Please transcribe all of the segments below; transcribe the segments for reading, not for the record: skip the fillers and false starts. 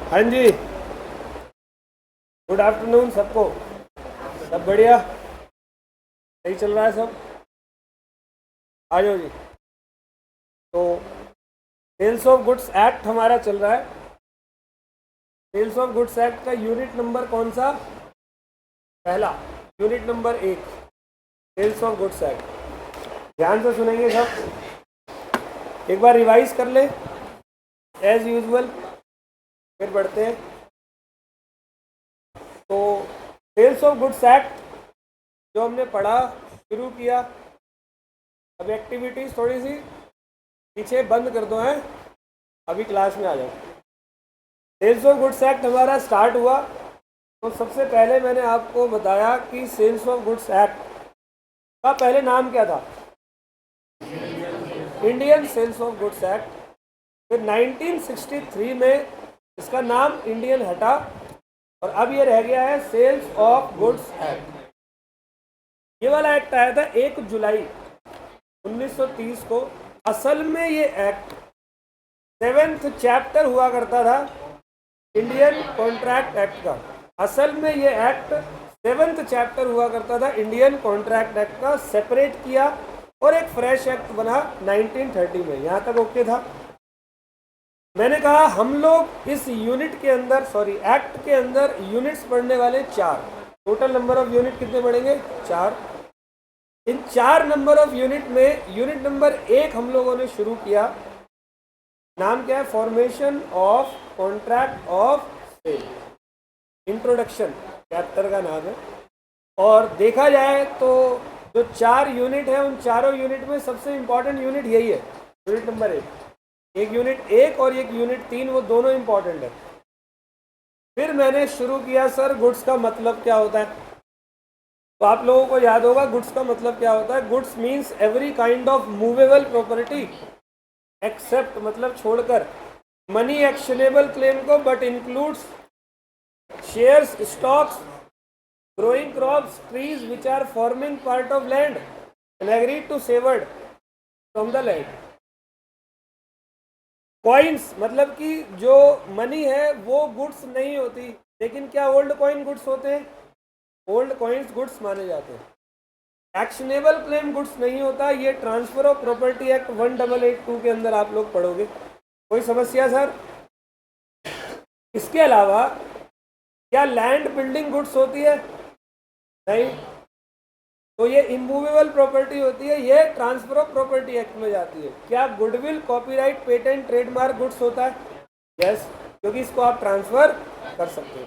हाँ जी, good afternoon सबको। सब बढ़िया, सही चल रहा है सब। आ जाओ जी। तो सेल्स ऑफ गुड्स एक्ट हमारा चल रहा है। सेल्स ऑफ गुड्स एक्ट का यूनिट नंबर कौन सा? पहला, unit number 1, sales of goods act. ध्यान से सुनेंगे सब, एक बार रिवाइज कर ले एज यूजुअल, फिर बढ़ते हैं। तो सेल्स ऑफ गुड्स एक्ट जो हमने पढ़ा, शुरू किया, अब एक्टिविटीज थोड़ी सी पीछे बंद कर दो हैं, अभी क्लास में आ जाओ। सेल्स ऑफ गुड्स एक्ट हमारा स्टार्ट हुआ तो सबसे पहले मैंने आपको बताया कि सेल्स ऑफ गुड्स एक्ट का पहले नाम क्या था? Indian sales of goods act. फिर 1963 में इसका नाम इंडियन हटा और अब ये रह गया है सेल्स ऑफ गुड्स एक्ट। ये वाला एक्ट आया था 1 जुलाई 1930 को। असल में ये एक्ट 7th चैप्टर हुआ करता था इंडियन कॉन्ट्रैक्ट एक्ट का। असल में ये एक्ट 7th चैप्टर हुआ करता था इंडियन कॉन्ट्रैक्ट एक्ट का। सेपरेट किया और एक फ्रेश एक्ट बना 1930 में। यहाँ तक ओके था? मैंने कहा हम लोग इस यूनिट के अंदर, सॉरी एक्ट के अंदर यूनिट्स पढ़ने वाले 4। टोटल नंबर ऑफ यूनिट कितने पढ़ेंगे? 4। इन 4 नंबर ऑफ यूनिट में यूनिट नंबर 1 हम लोगों ने शुरू किया। नाम क्या है? Formation of contract of sale. Introduction chapter का नाम है। और देखा जाए तो जो 4 यूनिट है उन चारों यूनिट में सबसे इंपॉर्टेंट यूनिट यही है, यूनिट नंबर 1। एक यूनिट 1 और एक यूनिट 3, वो दोनों इंपॉर्टेंट है। फिर मैंने शुरू किया सर गुड्स का मतलब क्या होता है। तो आप लोगों को याद होगा गुड्स का मतलब क्या होता है। Goods means every kind of movable property except, मतलब छोड़कर, मनी एक्शनेबल क्लेम को, but includes shares, stocks, growing crops, trees which are forming part of land and agreed to severed from the land. Coins मतलब कि जो money है वो goods नहीं होती, लेकिन क्या ओल्ड कॉइन गुड्स होते हैं? ओल्ड कॉइन्स गुड्स माने जाते हैं। एक्शनेबल क्लेम गुड्स नहीं होता। ये ट्रांसफर ऑफ प्रॉपर्टी एक्ट 1882 के अंदर आप लोग पढ़ोगे। कोई समस्या सर? इसके अलावा क्या लैंड बिल्डिंग गुड्स होती है? नहीं, तो ये इमूवेबल प्रॉपर्टी होती है, ये ट्रांसफर ऑफ प्रॉपर्टी एक्ट में जाती है। क्या goodwill, copyright, patent, trademark goods होता है? यस, क्योंकि इसको आप ट्रांसफर कर सकते हो।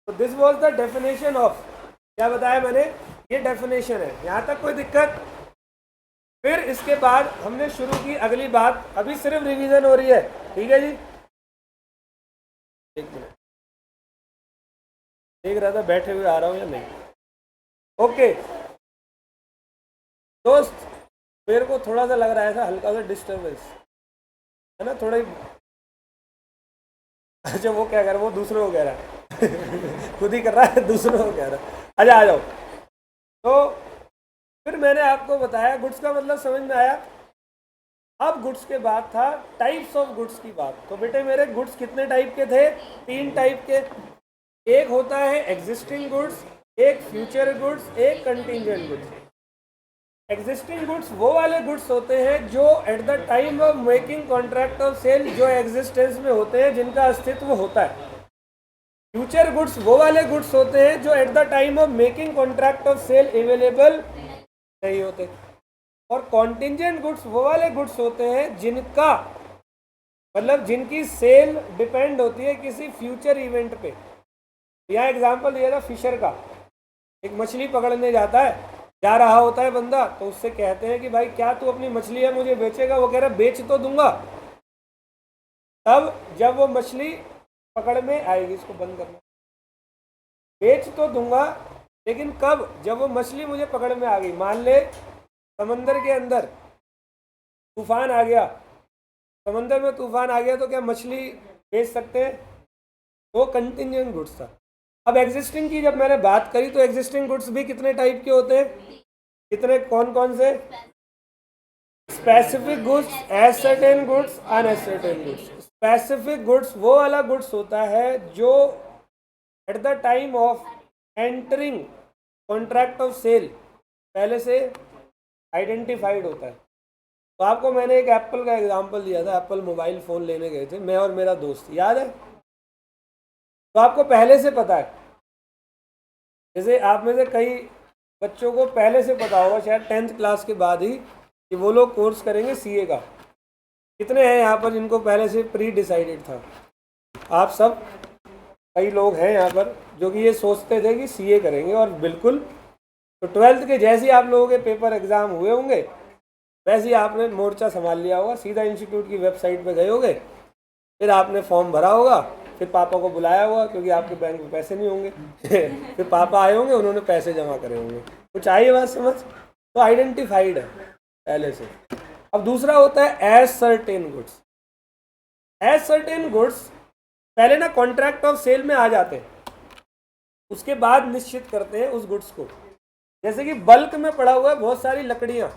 तो this was the definition of, क्या बताया मैंने? ये डेफिनेशन है। यहाँ तक कोई दिक्कत? फिर इसके बाद हमने शुरू की अगली बात। अभी सिर्फ रिवीजन हो रही है, ठीक है जी? एक मिनट, देख रहा था बैठे हुए आ रहा हूँ या नहीं। ओके दोस्त, मेरे को थोड़ा सा लग रहा था हल्का सा डिस्टर्बेंस है ना, थोड़ा ही। अच्छा, वो क्या कर रहा है? वो दूसरों को कह रहा है खुद ही कर रहा है, दूसरों को कह रहा है। अच्छा आ जाओ। तो फिर मैंने आपको बताया गुड्स का मतलब समझ में आया। अब गुड्स के बाद था टाइप्स ऑफ गुड्स की बात। तो बेटे मेरे गुड्स कितने टाइप के थे? 3 टाइप के। एक होता है एग्जिस्टिंग गुड्स, एक फ्यूचर गुड्स, एक कंटिंजेंट गुड्स। एग्जिस्टिंग गुड्स वो वाले गुड्स होते हैं जो at the time of making contract of sale जो एग्जिस्टेंस में होते हैं, जिनका अस्तित्व होता है। फ्यूचर गुड्स वो वाले गुड्स होते हैं जो at the time of making contract of sale available नहीं होते। और कॉन्टिंजेंट गुड्स वो वाले गुड्स होते हैं जिनका मतलब जिनकी सेल डिपेंड होती है किसी फ्यूचर इवेंट पे। यहाँ एग्जांपल दिया था फिशर का। एक मछली पकड़ने जाता है, जा रहा होता है बंदा, तो उससे कहते हैं कि भाई क्या तू अपनी मछली है मुझे बेचेगा? वो कह रहा बेच तो दूंगा तब जब वो मछली पकड़ में आएगी। इसको बंद करना। बेच तो दूंगा लेकिन कब? जब वो मछली मुझे पकड़ में आ गई। मान ले समंदर के अंदर तूफान आ गया, समंदर में तूफान आ गया, तो क्या मछली बेच सकते हैं? वो कंटिंजेंट गुड्स था। अब एग्जिस्टिंग की जब मैंने बात करी तो एग्जिस्टिंग गुड्स भी कितने टाइप के होते हैं? कितने? कौन कौन से? Specific goods, ascertain goods, unascertain goods. Specific goods वो वाला गुड्स होता है जो at the time of entering contract of sale पहले से आइडेंटिफाइड होता है। तो आपको मैंने एक एप्पल का एग्जांपल दिया था, एप्पल मोबाइल फ़ोन लेने गए थे मैं और मेरा दोस्त, याद है? तो आपको पहले से पता है, जैसे आप में से कई बच्चों को पहले से पता होगा शायद 10th क्लास के बाद ही कि वो लोग कोर्स करेंगे सीए का। कितने हैं यहाँ पर जिनको पहले से प्री डिसाइडेड था? आप सब, कई लोग हैं यहाँ पर जो कि ये सोचते थे कि सीए करेंगे, और बिल्कुल। तो 12th के जैसे ही आप लोगों के पेपर एग्ज़ाम हुए होंगे वैसे ही आपने मोर्चा संभाल लिया होगा, सीधा इंस्टीट्यूट की वेबसाइट पे गए होगे, फिर आपने फॉर्म भरा होगा, फिर पापा को बुलाया होगा क्योंकि आपके बैंक में पैसे नहीं होंगे फिर पापा आए होंगे, उन्होंने पैसे जमा करे होंगे। कुछ आई बात समझ? तो आइडेंटिफाइड है पहले से। अब दूसरा होता है ascertained goods. Ascertained goods पहले ना कॉन्ट्रैक्ट ऑफ सेल में आ जाते हैं, उसके बाद निश्चित करते हैं उस गुड्स को। जैसे कि बल्क में पड़ा हुआ है बहुत सारी लकड़ियाँ,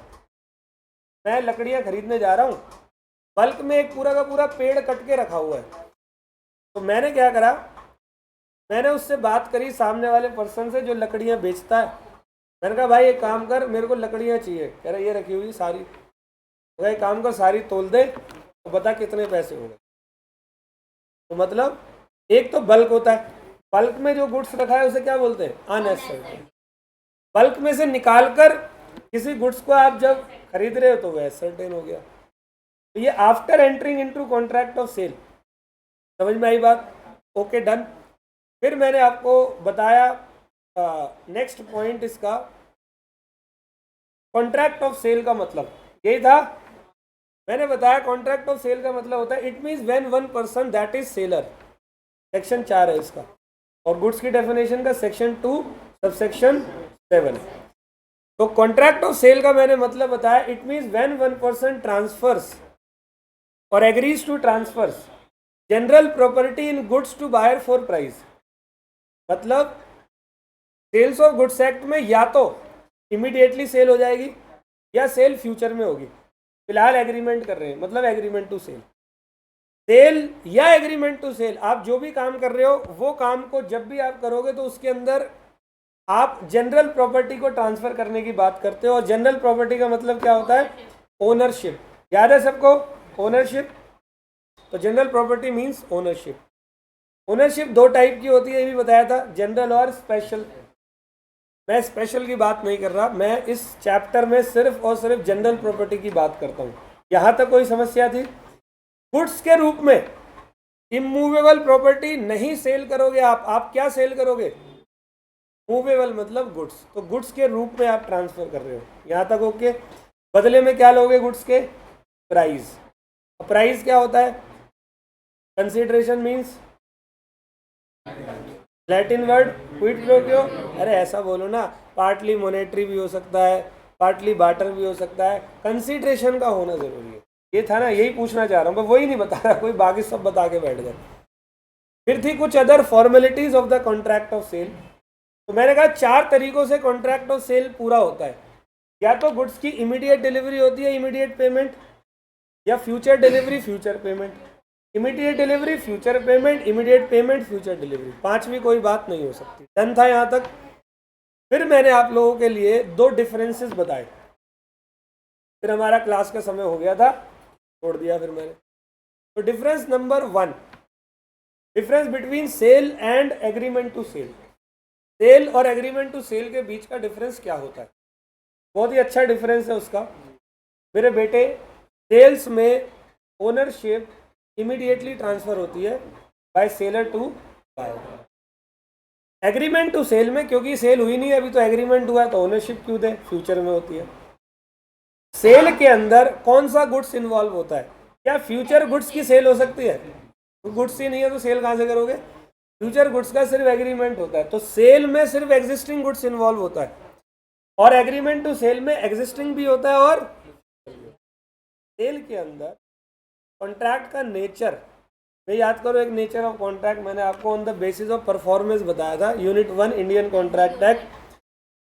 मैं लकड़ियाँ खरीदने जा रहा हूँ, बल्क में एक पूरा का पूरा पेड़ कट के रखा हुआ है। तो मैंने क्या करा, मैंने उससे बात करी सामने वाले पर्सन से जो लकड़ियाँ बेचता है। मैंने कहा भाई एक काम कर, मेरे को लकड़ियाँ चाहिए। कह रहा ये रखी हुई सारी। तो एक काम कर, सारी तोल दे तो बता कितने पैसे हो गए। तो मतलब एक तो बल्क होता है, बल्क में जो गुड्स रखा है उसे क्या बोलते हैं? अननेसेसरी। बल्क में से निकाल कर किसी गुड्स को आप जब खरीद रहे हो तो वह सर्टेन हो गया। तो ये after entering into contract of sale. समझ में आई बात? Okay done. फिर मैंने आपको बताया नेक्स्ट पॉइंट इसका, कॉन्ट्रैक्ट ऑफ सेल का मतलब यही था। मैंने बताया कॉन्ट्रैक्ट ऑफ सेल का मतलब होता है it means when one person that is seller, section 4 है इसका, और गुड्स की डेफिनेशन का सेक्शन 2 सबसेक्शन 7। तो कॉन्ट्रैक्ट ऑफ सेल का मैंने मतलब बताया it means when one person transfers or agrees to transfers general property in goods to buyer for price. मतलब सेल्स ऑफ गुड्स एक्ट में या तो इमीडिएटली सेल हो जाएगी या सेल फ्यूचर में होगी। फिलहाल एग्रीमेंट कर रहे हैं, मतलब एग्रीमेंट टू सेल। सेल या एग्रीमेंट टू सेल, आप जो भी काम कर रहे हो वो काम को जब भी आप करोगे तो उसके अंदर आप जनरल प्रॉपर्टी को ट्रांसफर करने की बात करते हो। और जनरल प्रॉपर्टी का मतलब क्या होता है? ओनरशिप। याद है सबको? ओनरशिप। तो general property means ownership. Ownership दो टाइप की होती है, ये भी बताया था, जनरल और स्पेशल। मैं स्पेशल की बात नहीं कर रहा, मैं इस चैप्टर में सिर्फ और सिर्फ जनरल प्रॉपर्टी की बात करता हूँ। यहाँ तक कोई समस्या थी? गुड्स के रूप में इमूवेबल प्रॉपर्टी नहीं सेल करोगे आप क्या सेल करोगे? मूवेबल मतलब गुड्स। तो गुड्स के रूप में आप ट्रांसफर कर रहे हो, यहाँ तक ओके। बदले में क्या लोगे गुड्स के? प्राइस। प्राइस क्या होता है? Consideration means Latin word quid pro क्यो। अरे ऐसा बोलो ना, पार्टली मोनेटरी भी हो सकता है, पार्टली बार्टर भी हो सकता है, कंसिडरेशन का होना जरूरी है। ये था ना, यही पूछना चाह रहा हूँ, मैं वही नहीं बता रहा, कोई बाकी सब बता के बैठ गए। फिर थी कुछ other formalities of the contract of sale. तो मैंने कहा 4 तरीकों से कॉन्ट्रैक्ट ऑफ सेल पूरा होता है। या तो गुड्स की इमीडिएट डिलीवरी होती है, इमीडिएट पेमेंट, या future delivery, future payment. Immediate delivery, future payment, immediate payment, future delivery. 5वीं कोई बात नहीं हो सकती। डन था यहाँ तक? फिर मैंने आप लोगों के लिए 2 डिफरेंसेस बताए, फिर हमारा क्लास का समय हो गया था, छोड़ दिया फिर मैंने। तो difference number 1, difference between sale and agreement to sale. Sale और एग्रीमेंट टू सेल के बीच का डिफरेंस क्या होता है? बहुत ही अच्छा डिफरेंस है उसका मेरे बेटे। सेल्स में ओनरशिप इमीडिएटली ट्रांसफर होती है by seller to buyer. Agreement to sale में क्योंकि सेल हुई नहीं अभी, तो एग्रीमेंट हुआ है तो ओनरशिप क्यों दे? फ्यूचर में होती है। सेल के अंदर कौन सा गुड्स इन्वॉल्व होता है? क्या फ्यूचर गुड्स की सेल हो सकती है? तो गुड्स ही नहीं है तो सेल कहाँ से करोगे? फ्यूचर गुड्स का सिर्फ एग्रीमेंट होता है। तो सेल में सिर्फ एग्जिस्टिंग गुड्स इन्वॉल्व होता है, और एग्रीमेंट टू सेल में एग्जिस्टिंग भी होता है। और सेल के अंदर कॉन्ट्रैक्ट का नेचर में याद करो, एक नेचर ऑफ कॉन्ट्रैक्ट मैंने आपको on the basis of performance बताया था, unit 1 Indian contract act,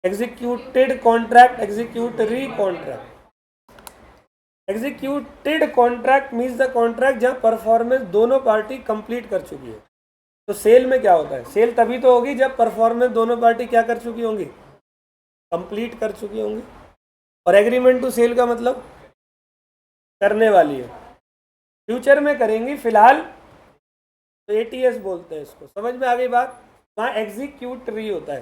executed contract, executory contract. Executed contract means the contract जहाँ परफॉर्मेंस दोनों पार्टी कंप्लीट कर चुकी है। तो सेल में क्या होता है, सेल तभी तो होगी जब परफॉर्मेंस दोनों पार्टी क्या कर चुकी होंगी, कंप्लीट कर चुकी होंगी। और एग्रीमेंट टू सेल का मतलब करने वाली है, फ्यूचर में करेंगी, फिलहाल तो एटीएस बोलते हैं इसको। समझ में आ गई बात। वहाँ एग्जीक्यूटरी होता है,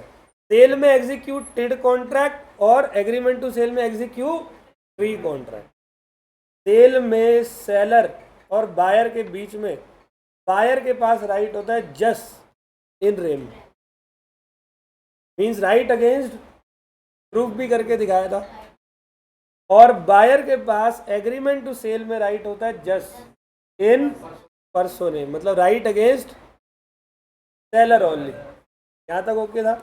सेल में एग्जीक्यूटेड कॉन्ट्रैक्ट और एग्रीमेंट टू सेल में एग्जीक्यूटरी कॉन्ट्रैक्ट। सेल में सेलर और बायर के बीच में बायर के पास राइट होता है just in rem, means right against, proof भी करके दिखाया था। और बायर के पास एग्रीमेंट टू सेल में राइट होता है जस्ट इन पर्सोने, मतलब राइट अगेंस्ट सेलर ओनली। यहाँ तक ओके था।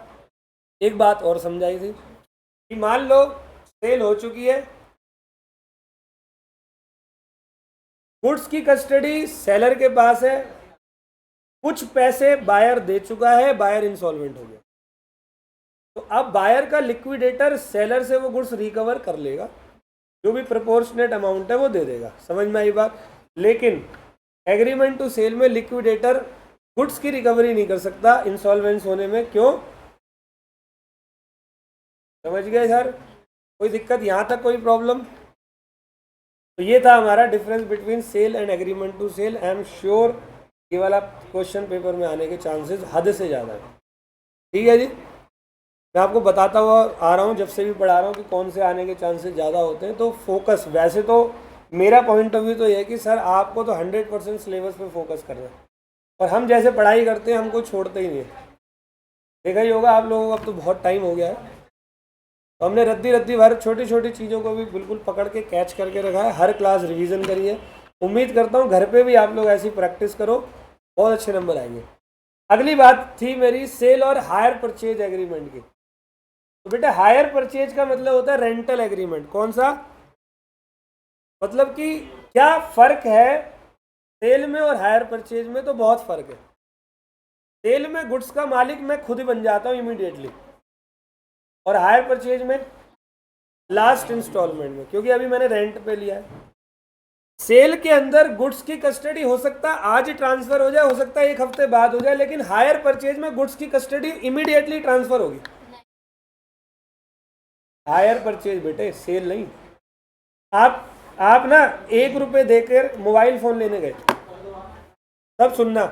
एक बात और समझाई थी कि मान लो सेल हो चुकी है, गुड्स की कस्टडी सेलर के पास है, कुछ पैसे बायर दे चुका है, बायर इंसॉल्वेंट हो गया, तो अब बायर का लिक्विडेटर सेलर से वो गुड्स रिकवर कर लेगा, जो भी प्रोपोर्शनेट अमाउंट है वो दे देगा। समझ में आई बात। लेकिन एग्रीमेंट टू सेल में लिक्विडेटर गुड्स की रिकवरी नहीं कर सकता इंसॉल्वेंस होने में। क्यों, समझ गए सर? कोई दिक्कत यहाँ तक, कोई प्रॉब्लम? तो ये था हमारा difference between sale and agreement to sale. I am sure ये वाला क्वेश्चन पेपर में आने के चांसेस हद से ज़्यादा है। ठीक है जी, मैं आपको बताता हुआ आ रहा हूँ जब से भी पढ़ा रहा हूँ कि कौन से आने के चांसेस ज़्यादा होते हैं। तो फोकस, वैसे तो मेरा पॉइंट ऑफ व्यू तो ये है कि सर आपको तो 100% सिलेबस पे फोकस करना है, और हम जैसे पढ़ाई करते हैं हमको छोड़ते ही नहीं है। देखा ही होगा आप लोगों को, अब तो बहुत टाइम हो गया है, तो हमने रद्दी भर छोटी छोटी चीज़ों को भी बिल्कुल पकड़ के कैच करके रखा है। हर क्लास रिवीजन करिए। उम्मीद करता हूँ घर पे भी आप लोग ऐसी प्रैक्टिस करो, बहुत अच्छे नंबर आएंगे। अगली बात थी मेरी सेल और हायर परचेज एग्रीमेंट की। तो बेटा हायर परचेज का मतलब होता है रेंटल एग्रीमेंट। कौन सा? मतलब कि क्या फ़र्क है सेल में और हायर परचेज में? तो बहुत फ़र्क है। सेल में गुड्स का मालिक मैं खुद ही बन जाता हूँ इमीडिएटली, और हायर परचेज में लास्ट इंस्टॉलमेंट में, क्योंकि अभी मैंने रेंट पे लिया है। सेल के अंदर गुड्स की कस्टडी हो सकता है आज ट्रांसफर हो जाए, हो सकता है एक हफ्ते बाद हो जाए, लेकिन हायर परचेज में गुड्स की कस्टडी इमीडिएटली ट्रांसफर होगी। हायर परचेज बेटे, सेल नहीं। आप ना 1 रुपये देकर मोबाइल फोन लेने गए, सब सुनना,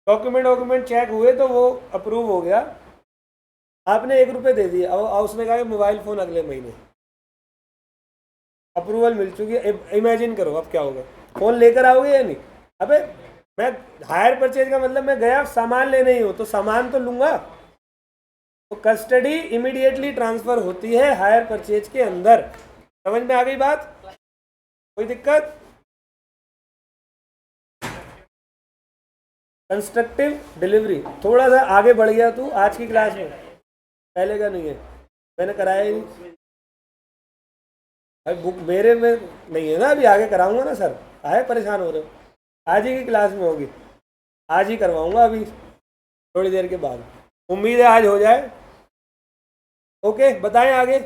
डॉक्यूमेंट चेक हुए तो वो अप्रूव हो गया, आपने 1 रुपये दे दिए, और उसने कहा कि मोबाइल फ़ोन अगले महीने, अप्रूवल मिल चुकी है। इमेजिन करो अब क्या होगा, फ़ोन लेकर आओगे या नहीं? अबे मैं हायर परचेज का मतलब मैं गया सामान लेने ही हो, तो सामान तो लूँगा। तो कस्टडी इमीडिएटली ट्रांसफ़र होती है हायर परचेज के अंदर। समझ में आ गई बात? कोई दिक्कत? कंस्ट्रक्टिव डिलीवरी थोड़ा सा आगे बढ़ गया तू आज की क्लास में, पहले का नहीं है, मैंने कराया ही नहीं। अभी बुक मेरे में नहीं है ना, अभी आगे कराऊंगा ना सर, आए परेशान हो रहे हो। आज ही की क्लास में होगी, आज ही करवाऊंगा, अभी थोड़ी देर के बाद। उम्मीद है आज हो जाए। ओके, बताएं आगे।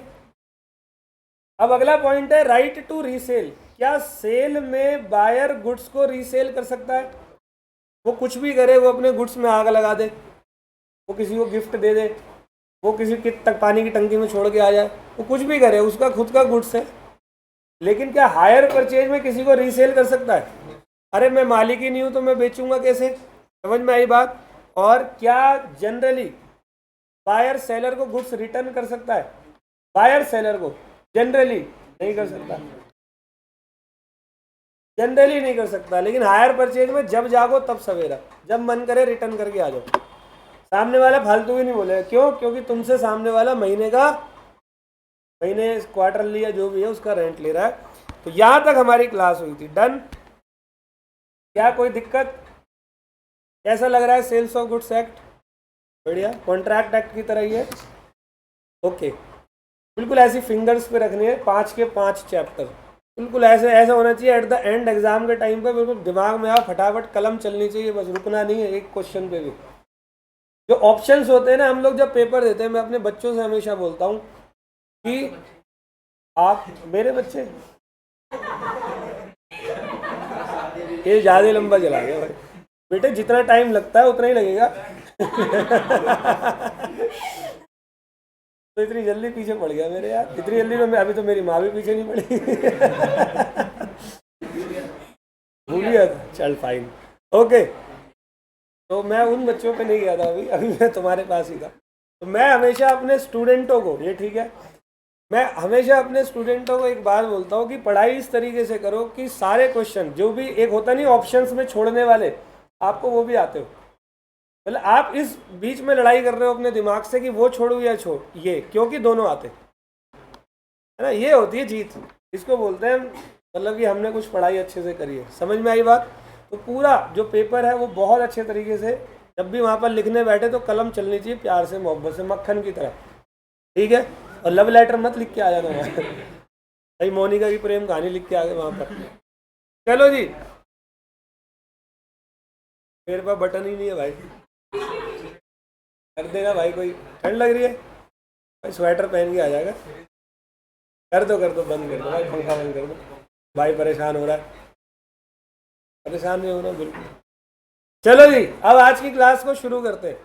अब अगला पॉइंट है राइट टू रीसेल। क्या सेल में बायर गुड्स को रीसेल कर सकता है? वो कुछ भी करे, वो अपने गुड्स में आग लगा दे, वो किसी को गिफ्ट दे दे, वो किसी की पानी की टंकी में छोड़ के आ जाए, वो कुछ भी करे, उसका खुद का गुड्स है। लेकिन क्या हायर परचेज में किसी को रीसेल कर सकता है? अरे मैं मालिक ही नहीं हूँ तो मैं बेचूंगा कैसे? समझ में आई बात? और क्या जनरली बायर सेलर को गुड्स रिटर्न कर सकता है? बायर सेलर को जनरली नहीं कर सकता, जनरली नहीं कर सकता। लेकिन हायर परचेज में जब जागो तब सवेरा, जब मन करे रिटर्न करके आ जाओ। सामने वाला फालतू ही नहीं बोलेगा। क्यों? क्योंकि तुमसे सामने वाला महीने क्वार्टरली या जो भी है उसका रेंट ले रहा है। तो यहाँ तक हमारी क्लास हुई थी। डन? क्या कोई दिक्कत? कैसा लग रहा है सेल्स ऑफ गुड्स एक्ट? बढ़िया, कॉन्ट्रैक्ट एक्ट की तरह ही है। ओके, बिल्कुल ऐसी फिंगर्स पे रखनी है, 5 के 5 चैप्टर, बिल्कुल ऐसा होना चाहिए। एट द एंड एग्जाम के टाइम पे बिल्कुल दिमाग में आओ, फटाफट कलम चलनी चाहिए, बस रुकना नहीं है एक क्वेश्चन पे भी। जो ऑप्शंस होते हैं ना, हम लोग जब पेपर देते हैं, मैं अपने बच्चों से हमेशा बोलता हूँ कि आप, मेरे बच्चे ये ज़्यादा लंबा चला गया भाई। बेटे जितना टाइम लगता है उतना ही लगेगा। तो इतनी जल्दी पीछे पड़ गया मेरे यार, इतनी जल्दी तो मैं, अभी तो मेरी माँ भी पीछे नहीं पड़ी। भूल गया था, चल फाइन, ओके। तो मैं उन बच्चों पे नहीं गया था अभी, अभी मैं तुम्हारे पास ही था। तो मैं हमेशा अपने स्टूडेंटों को, ये ठीक है, मैं हमेशा अपने स्टूडेंटों को एक बात बोलता हूँ कि पढ़ाई इस तरीके से करो कि सारे क्वेश्चन जो भी एक होता नहीं ऑप्शंस में छोड़ने वाले, आपको वो भी आते हो। मतलब आप इस बीच में लड़ाई कर रहे हो अपने दिमाग से कि वो छोड़ू या छोड़ ये, क्योंकि दोनों आते है ना, ये होती है जीत। इसको बोलते हैं मतलब कि हमने कुछ पढ़ाई अच्छे से करी है। समझ में आई बात? तो पूरा जो पेपर है वो बहुत अच्छे तरीके से, जब भी वहाँ पर लिखने बैठे तो कलम चलनी चाहिए प्यार से, मोहब्बत से, मक्खन की तरह, ठीक है। और लव लेटर मत लिख के आ जाना वहाँ। भाई मोनिका की प्रेम कहानी लिख के आ गए वहाँ पर। चलो जी, मेरे पास बटन ही नहीं है भाई, कर देगा भाई कोई। ठंड लग रही है भाई, स्वेटर पहन के आ जाएगा। कर दो बंद कर दो भाई, पंखा बंद कर दो भाई, परेशान हो रहा है। परेशान नहीं होना बिल्कुल। चलो जी, अब आज की क्लास को शुरू करते हैं।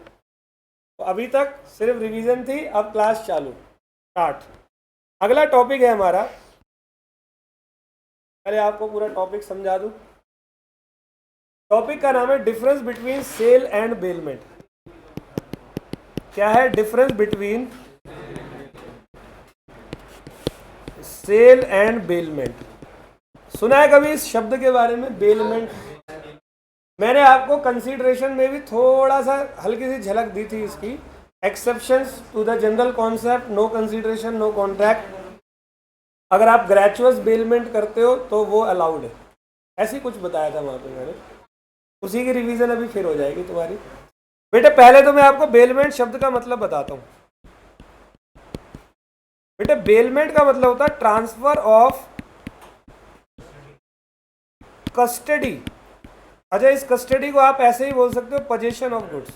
तो अभी तक सिर्फ रिवीजन थी, अब क्लास चालू, स्टार्ट। अगला टॉपिक है हमारा, पहले आपको पूरा टॉपिक समझा दूं। टॉपिक का नाम है difference between sale and bailment. क्या है difference between sale and bailment? सुना है कभी इस शब्द के बारे में, बेलमेंट? मैंने आपको कंसीडरेशन में भी थोड़ा सा हल्की सी झलक दी थी इसकी। Exceptions to the general concept, no consideration, no contract. अगर आप ग्रेचुअस बेलमेंट करते हो तो वो अलाउड है, ऐसी कुछ बताया था वहाँ पे मैंने। उसी की रिवीजन अभी फिर हो जाएगी तुम्हारी। बेटे पहले तो मैं आपको बेलमेंट शब्द का मतलब बताता हूँ। बेटे बेलमेंट का मतलब होता है ट्रांसफर ऑफ कस्टडी। अच्छा, इस कस्टडी को आप ऐसे ही बोल सकते हो position of goods.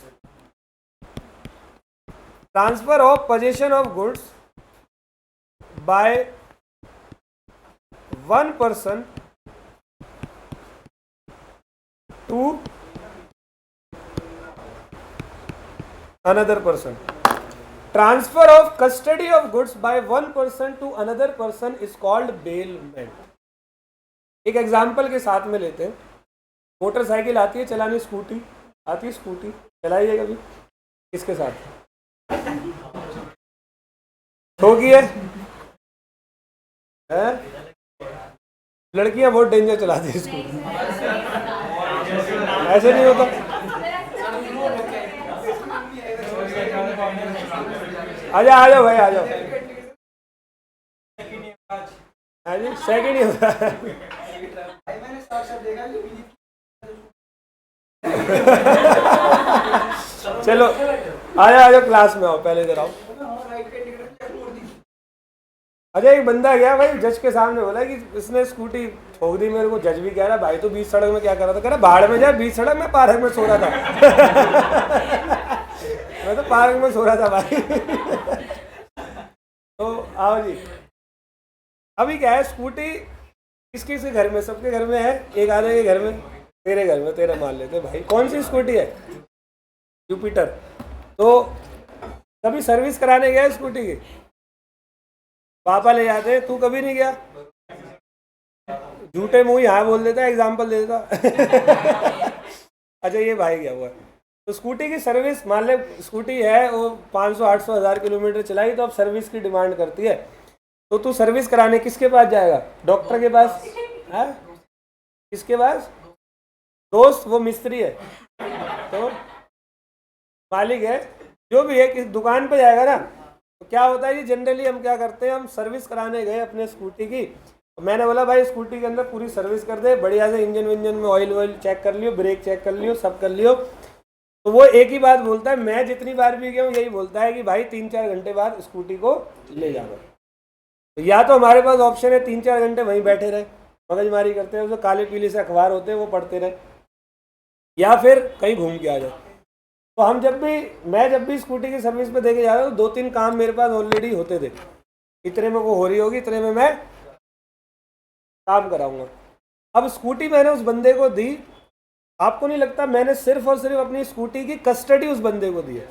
Transfer of position of goods by one person to another person. Transfer of custody of goods by one person to another person is called bailment. एक example के साथ में लेते हैं। मोटरसाइकिल आती है चलानी, स्कूटी आती है, स्कूटी चलाइए कभी किसके साथ? ठोकी है? लड़कियां बहुत डेंजर चलाती है स्कूटी, ऐसे नहीं होता? आजा आ जाओ भाई, आ जाओ। हाँ जी, सेकंड ही होता है। चलो आ जाओ क्लास में आओ, पहले इधर आओ। अच्छा, एक बंदा गया भाई जज के सामने, बोला कि इसने स्कूटी ठोक दी मेरे को। जज भी कह रहा भाई तो बीच सड़क में क्या कर रहा था? कह रहा बाहर में जाए, बीच सड़क में पार्क में सो रहा था। मैं तो पार्क में सो रहा था भाई। तो आओ जी, अभी क्या है, स्कूटी किस किस के घर में? सबके घर में है, एक आधे के घर में, तेरे घर में, तेरा मान लेते भाई। कौन सी स्कूटी है? जुपिटर। तो कभी सर्विस कराने गया स्कूटी की? पापा ले जाते, तू कभी नहीं गया? झूठे मुंह यहाँ बोल देता, एग्जाम्पल दे देता। अच्छा, ये भाई गया हुआ है। तो स्कूटी की सर्विस, मान ले स्कूटी है वो 500, 800, 1000 किलोमीटर चलाई, तो अब सर्विस की डिमांड करती है। तो तू सर्विस कराने किसके पास जाएगा? डॉक्टर के पास है? किसके पास? दोस्त, वो मिस्त्री है तो मालिक है, जो भी है, किस दुकान पे जाएगा ना। तो क्या होता है, ये जनरली हम क्या करते हैं, हम सर्विस कराने गए अपने स्कूटी की। मैंने बोला भाई स्कूटी के अंदर पूरी सर्विस कर दे, बढ़िया से इंजन विंजन में ऑयल चेक कर लियो, ब्रेक चेक कर लियो, सब कर लियो। तो वो एक ही बात बोलता है, मैं जितनी बार भी गया हूँ यही बोलता है कि भाई 3-4 घंटे बाद स्कूटी को ले जाना। तो या तो हमारे पास ऑप्शन है 3-4 घंटे वहीं बैठे रहे, मगजमारी करते हैं, उसमें काले पीले से अखबार होते हैं वो पढ़ते रहे, या फिर कहीं घूम के आ जाए। तो हम मैं जब भी स्कूटी की सर्विस पे देके जा रहा हूँ, 2-3 काम मेरे पास ऑलरेडी होते थे। इतने में वो हो रही होगी, इतने में मैं काम कराऊंगा। अब स्कूटी मैंने उस बंदे को दी, आपको नहीं लगता मैंने सिर्फ और सिर्फ अपनी स्कूटी की कस्टडी उस बंदे को दी है?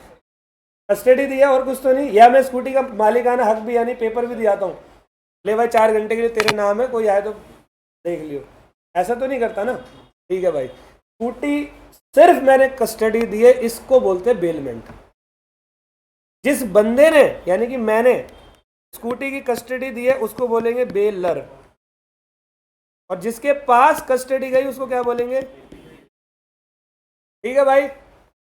कस्टडी दिया और कुछ तो नहीं, या मैं स्कूटी का मालिकाना हक भी यानी पेपर भी दिलाता हूँ, ले भाई 4 घंटे के लिए तेरे नाम है, कोई आए तो देख लियो, ऐसा तो नहीं करता ना। ठीक है भाई, स्कूटी सिर्फ मैंने कस्टडी दी है, इसको बोलते हैं बेलमेंट। जिस बंदे ने यानी कि मैंने स्कूटी की कस्टडी दी है उसको बोलेंगे बेलर, और जिसके पास कस्टडी गई उसको क्या बोलेंगे? ठीक है भाई।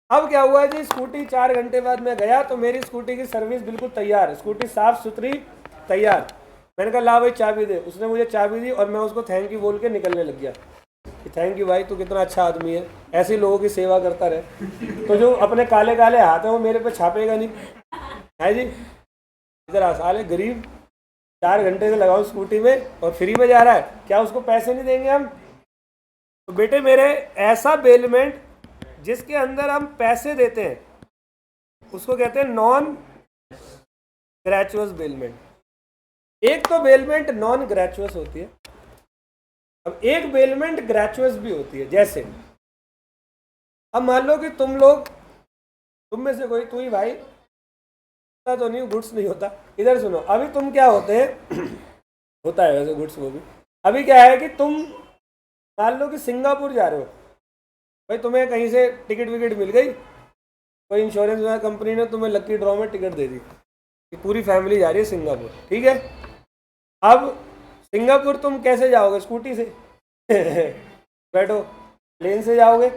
अब क्या हुआ जी, स्कूटी 4 घंटे बाद मैं गया तो मेरी स्कूटी की सर्विस बिल्कुल तैयार, स्कूटी साफ सुथरी तैयार। मैंने कहा ला भाई चाबी दे, उसने मुझे चाबी दी और मैं उसको थैंक यू बोल के निकलने लग गया कि थैंक यू भाई, तू कितना अच्छा आदमी है, ऐसे लोगों की सेवा करता रहे। तो जो अपने काले काले हाथ हैं वो मेरे पे छापेगा नहीं है जी। इधर आ साले गरीब, 4 घंटे से लगाओ स्कूटी में और फ्री में जा रहा है, क्या उसको पैसे नहीं देंगे हम? तो बेटे मेरे, ऐसा बेलमेंट जिसके अंदर हम पैसे देते हैं उसको कहते हैं नॉन ग्रेचुअस बेलमेंट। एक तो बेलमेंट नॉन ग्रेचुअस होती है, अब एक बेलमेंट ग्रेचुअस भी होती है। जैसे अब मान लो कि तुम लोग, तुम में से कोई, तू ही भाई, तो नहीं गुड्स नहीं होता, इधर सुनो, अभी तुम क्या होते हैं होता है वैसे गुड्स वो भी। अभी क्या है कि तुम मान लो कि सिंगापुर जा रहे हो भाई, तुम्हें कहीं से टिकट विकेट मिल गई, कोई इंश्योरेंस कंपनी ने तुम्हें लकी ड्रॉ में टिकट दे दी कि पूरी फैमिली जा रही है सिंगापुर। ठीक है, अब सिंगापुर तुम कैसे जाओगे? स्कूटी से बैठो, प्लेन से जाओगे।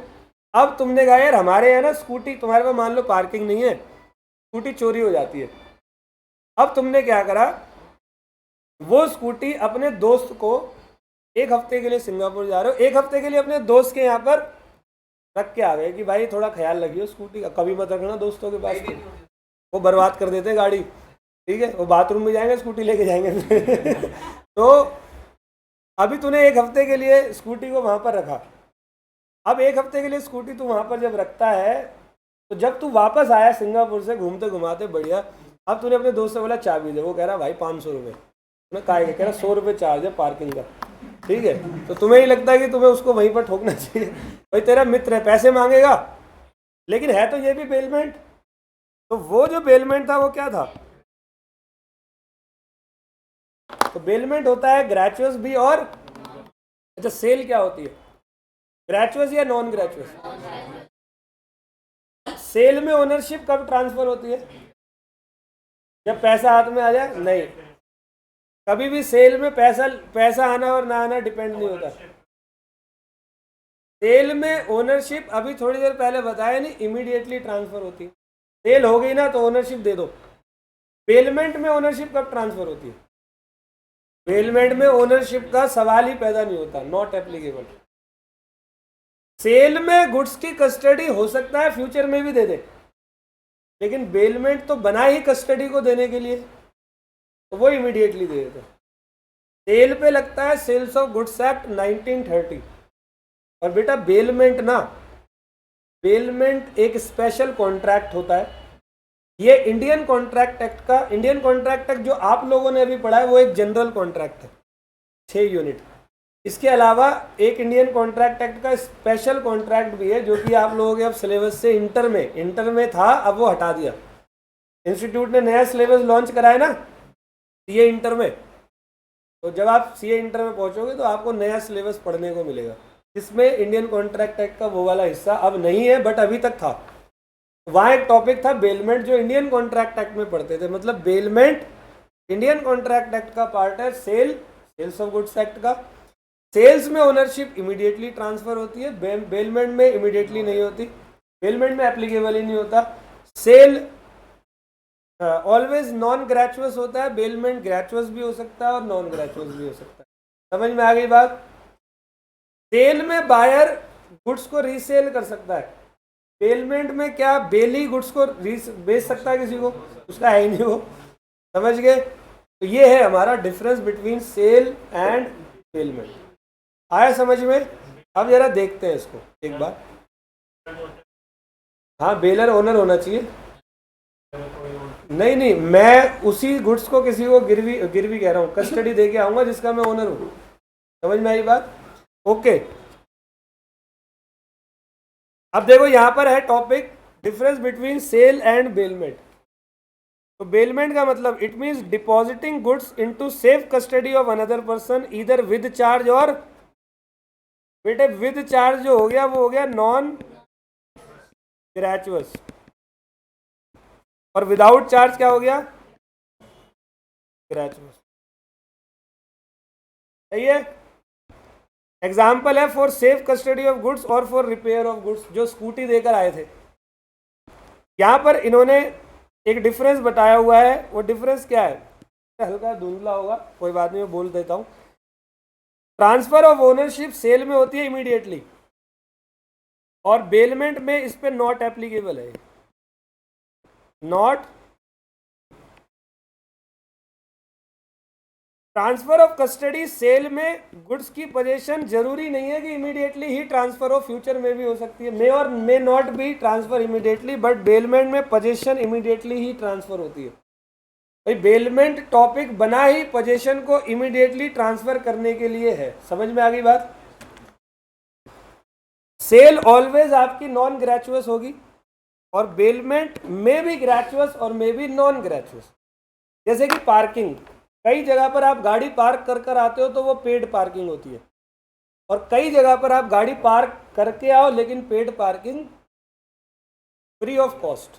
अब तुमने कहा यार हमारे यहाँ ना स्कूटी, तुम्हारे पास मान लो पार्किंग नहीं है, स्कूटी चोरी हो जाती है। अब तुमने क्या करा, वो स्कूटी अपने दोस्त को, 1 हफ्ते के लिए सिंगापुर जा रहे हो, 1 हफ्ते के लिए अपने दोस्त के यहाँ पर रख के आ गए कि भाई थोड़ा ख्याल रखियो स्कूटी का, कभी मत रखना दोस्तों के पास, वो बर्बाद कर देते गाड़ी। ठीक है, वो बाथरूम में जाएंगे स्कूटी लेके जाएंगे तो अभी तूने 1 हफ्ते के लिए स्कूटी को वहाँ पर रखा। अब 1 हफ्ते के लिए स्कूटी तू वहाँ पर जब रखता है, तो जब तू वापस आया सिंगापुर से घूमते घुमाते बढ़िया, अब तूने अपने दोस्त से बोला चाबी दे, वो कह रहा भाई 500 रुपये, मैं काय कह रहा 100 रुपये चार्ज है पार्किंग का। ठीक है, तो तुम्हें ही लगता है कि तुम्हें उसको वहीं पर ठोकना चाहिए? भाई तेरा मित्र है, पैसे मांगेगा, लेकिन है तो ये भी बेलमेंट। तो वो जो बेलमेंट था वो क्या था? तो बेलमेंट होता है ग्रेचुअस भी और, अच्छा सेल क्या होती है? ग्रेचुअस या नॉन ग्रेचुअस? सेल में ओनरशिप कब ट्रांसफर होती है? जब पैसा हाथ में आ जाए? नहीं, कभी भी सेल में पैसा आना और ना आना डिपेंड नहीं होता। सेल में ओनरशिप, अभी थोड़ी देर पहले बताया नहीं, इमीडिएटली ट्रांसफर होती है। सेल हो गई ना तो ओनरशिप दे दो। बेलमेंट में ओनरशिप कब ट्रांसफर होती है? बेलमेंट में ओनरशिप का सवाल ही पैदा नहीं होता, नॉट एप्लीकेबल। सेल में गुड्स की कस्टडी हो सकता है फ्यूचर में भी दे दे, लेकिन बेलमेंट तो बना ही कस्टडी को देने के लिए, तो वो इमीडिएटली दे देते। सेल पे लगता है सेल्स ऑफ गुड्स एक्ट 1930। और बेटा बेलमेंट ना, बेलमेंट एक स्पेशल कॉन्ट्रैक्ट होता है। ये इंडियन कॉन्ट्रैक्ट एक्ट का, इंडियन कॉन्ट्रैक्ट एक्ट जो आप लोगों ने अभी पढ़ा है वो एक जनरल कॉन्ट्रैक्ट है, 6 यूनिट। इसके अलावा एक इंडियन कॉन्ट्रैक्ट एक्ट का स्पेशल कॉन्ट्रैक्ट भी है, जो कि आप लोगों के अब सिलेबस से इंटर में था, अब वो हटा दिया। इंस्टीट्यूट ने नया सिलेबस लॉन्च कराया ना सीए इंटर में, तो जब आप सीए इंटर में पहुंचोगे तो आपको नया सिलेबस पढ़ने को मिलेगा, जिसमें इंडियन कॉन्ट्रैक्ट एक्ट का वो वाला हिस्सा अब नहीं है, बट अभी तक था। वहाँ एक टॉपिक था बेलमेंट, जो इंडियन कॉन्ट्रैक्ट एक्ट में पढ़ते थे। मतलब बेलमेंट इंडियन कॉन्ट्रैक्ट एक्ट का पार्ट है। सेल्स ऑफ गुड्स एक्ट का, सेल्स में ओनरशिप इमीडिएटली ट्रांसफर होती है, बेलमेंट में इमीडिएटली नहीं होती, बेलमेंट में एप्लीकेबल ही नहीं होता। सेल ऑलवेज नॉन ग्रेचुअस होता है, बेलमेंट ग्रेचुअस भी हो सकता है और नॉन ग्रेचुअस भी हो सकता है। समझ में आ गई बात? सेल में बायर गुड्स को रीसेल कर सकता है, बेलमेंट में क्या बेली गुड्स को बेच सकता है किसी को? उसका है ही नहीं वो। समझ गए? तो ये है हमारा difference between sale and bailment. आया समझ में? अब जरा देखते हैं इसको एक बार। हाँ, बेलर ओनर होना चाहिए। नहीं, मैं उसी गुड्स को किसी को गिरवी कह रहा हूँ, कस्टडी दे के आऊँगा जिसका मैं ओनर हूँ। समझ में आई बात? ओके, अब देखो यहां पर है topic difference between sale and bailment. तो बेलमेंट का मतलब it means depositing goods into safe custody of another person either with charge और, बेटे विद चार्ज जो हो गया वो हो गया नॉन ग्रेचुअस, और विदाउट चार्ज क्या हो गया? ग्रेचुअस। सही है? एग्जाम्पल है for safe custody of goods और फॉर रिपेयर ऑफ गुड्स, जो स्कूटी देकर आए थे। यहां पर इन्होंने एक डिफरेंस बताया हुआ है, वो डिफरेंस क्या है? हल्का धुंधला होगा, कोई बात नहीं, मैं बोल देता हूं। ट्रांसफर ऑफ ओनरशिप सेल में होती है इमीडिएटली, और बेलमेंट में इस पे नॉट एप्लीकेबल है, not. Transfer of custody sale में गुड्स की पोजीशन जरूरी नहीं है कि इमीडिएटली ही ट्रांसफर हो, फ्यूचर में भी हो सकती है, मे और may not be transfer immediately, but bailment में पोजीशन इमीडिएटली ही ट्रांसफर होती है। भाई बेलमेंट टॉपिक बना ही पोजीशन को इमीडिएटली ट्रांसफर करने के लिए है। समझ में आ गई बात? सेल ऑलवेज आपकी नॉन ग्रेचुअस होगी, और बेलमेंट में भी ग्रेचुअस और में भी नॉन ग्रेचुअस। जैसे कि पार्किंग, कई जगह पर आप गाड़ी पार्क कर कर आते हो तो वो पेड पार्किंग होती है, और कई जगह पर आप गाड़ी पार्क करके आओ लेकिन paid parking free of cost.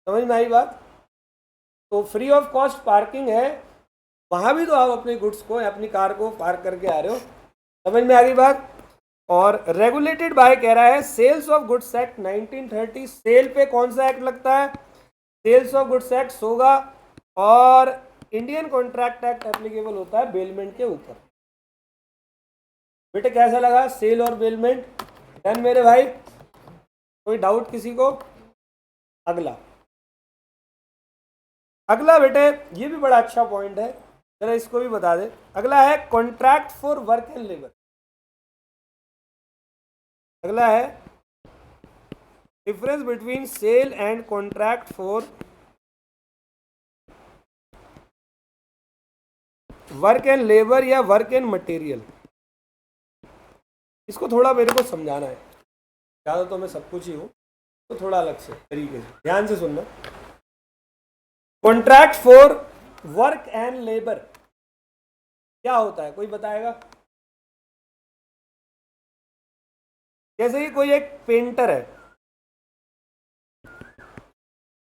समझ में आई बात? तो फ्री ऑफ कॉस्ट पार्किंग है, वहां भी तो आप अपने गुड्स को, अपनी कार को पार्क करके आ रहे हो। समझ में आ गई बात? और रेगुलेटेड बाय कह रहा है sales of goods act 1930। Sale पे कौन सा एक्ट लगता है? सेल्स ऑफ गुड्स एक्ट होगा, और इंडियन कॉन्ट्रैक्ट एक्ट एप्लीकेबल होता है बेलमेंट के ऊपर। बेटे कैसा लगा सेल और बेलमेंट? डन मेरे भाई? कोई डाउट किसी को? अगला बेटे ये भी बड़ा अच्छा पॉइंट है, जरा इसको भी बता दे। अगला है contract for work and labour. अगला है difference between sale and contract for work and labour या वर्क एंड मटेरियल। इसको थोड़ा मेरे को समझाना है, ज़्यादा तो मैं सब कुछ ही हूँ, तो थोड़ा अलग से तरीके से ध्यान से सुनना। Contract for work and labour क्या होता है, कोई बताएगा? जैसे कि कोई एक पेंटर है,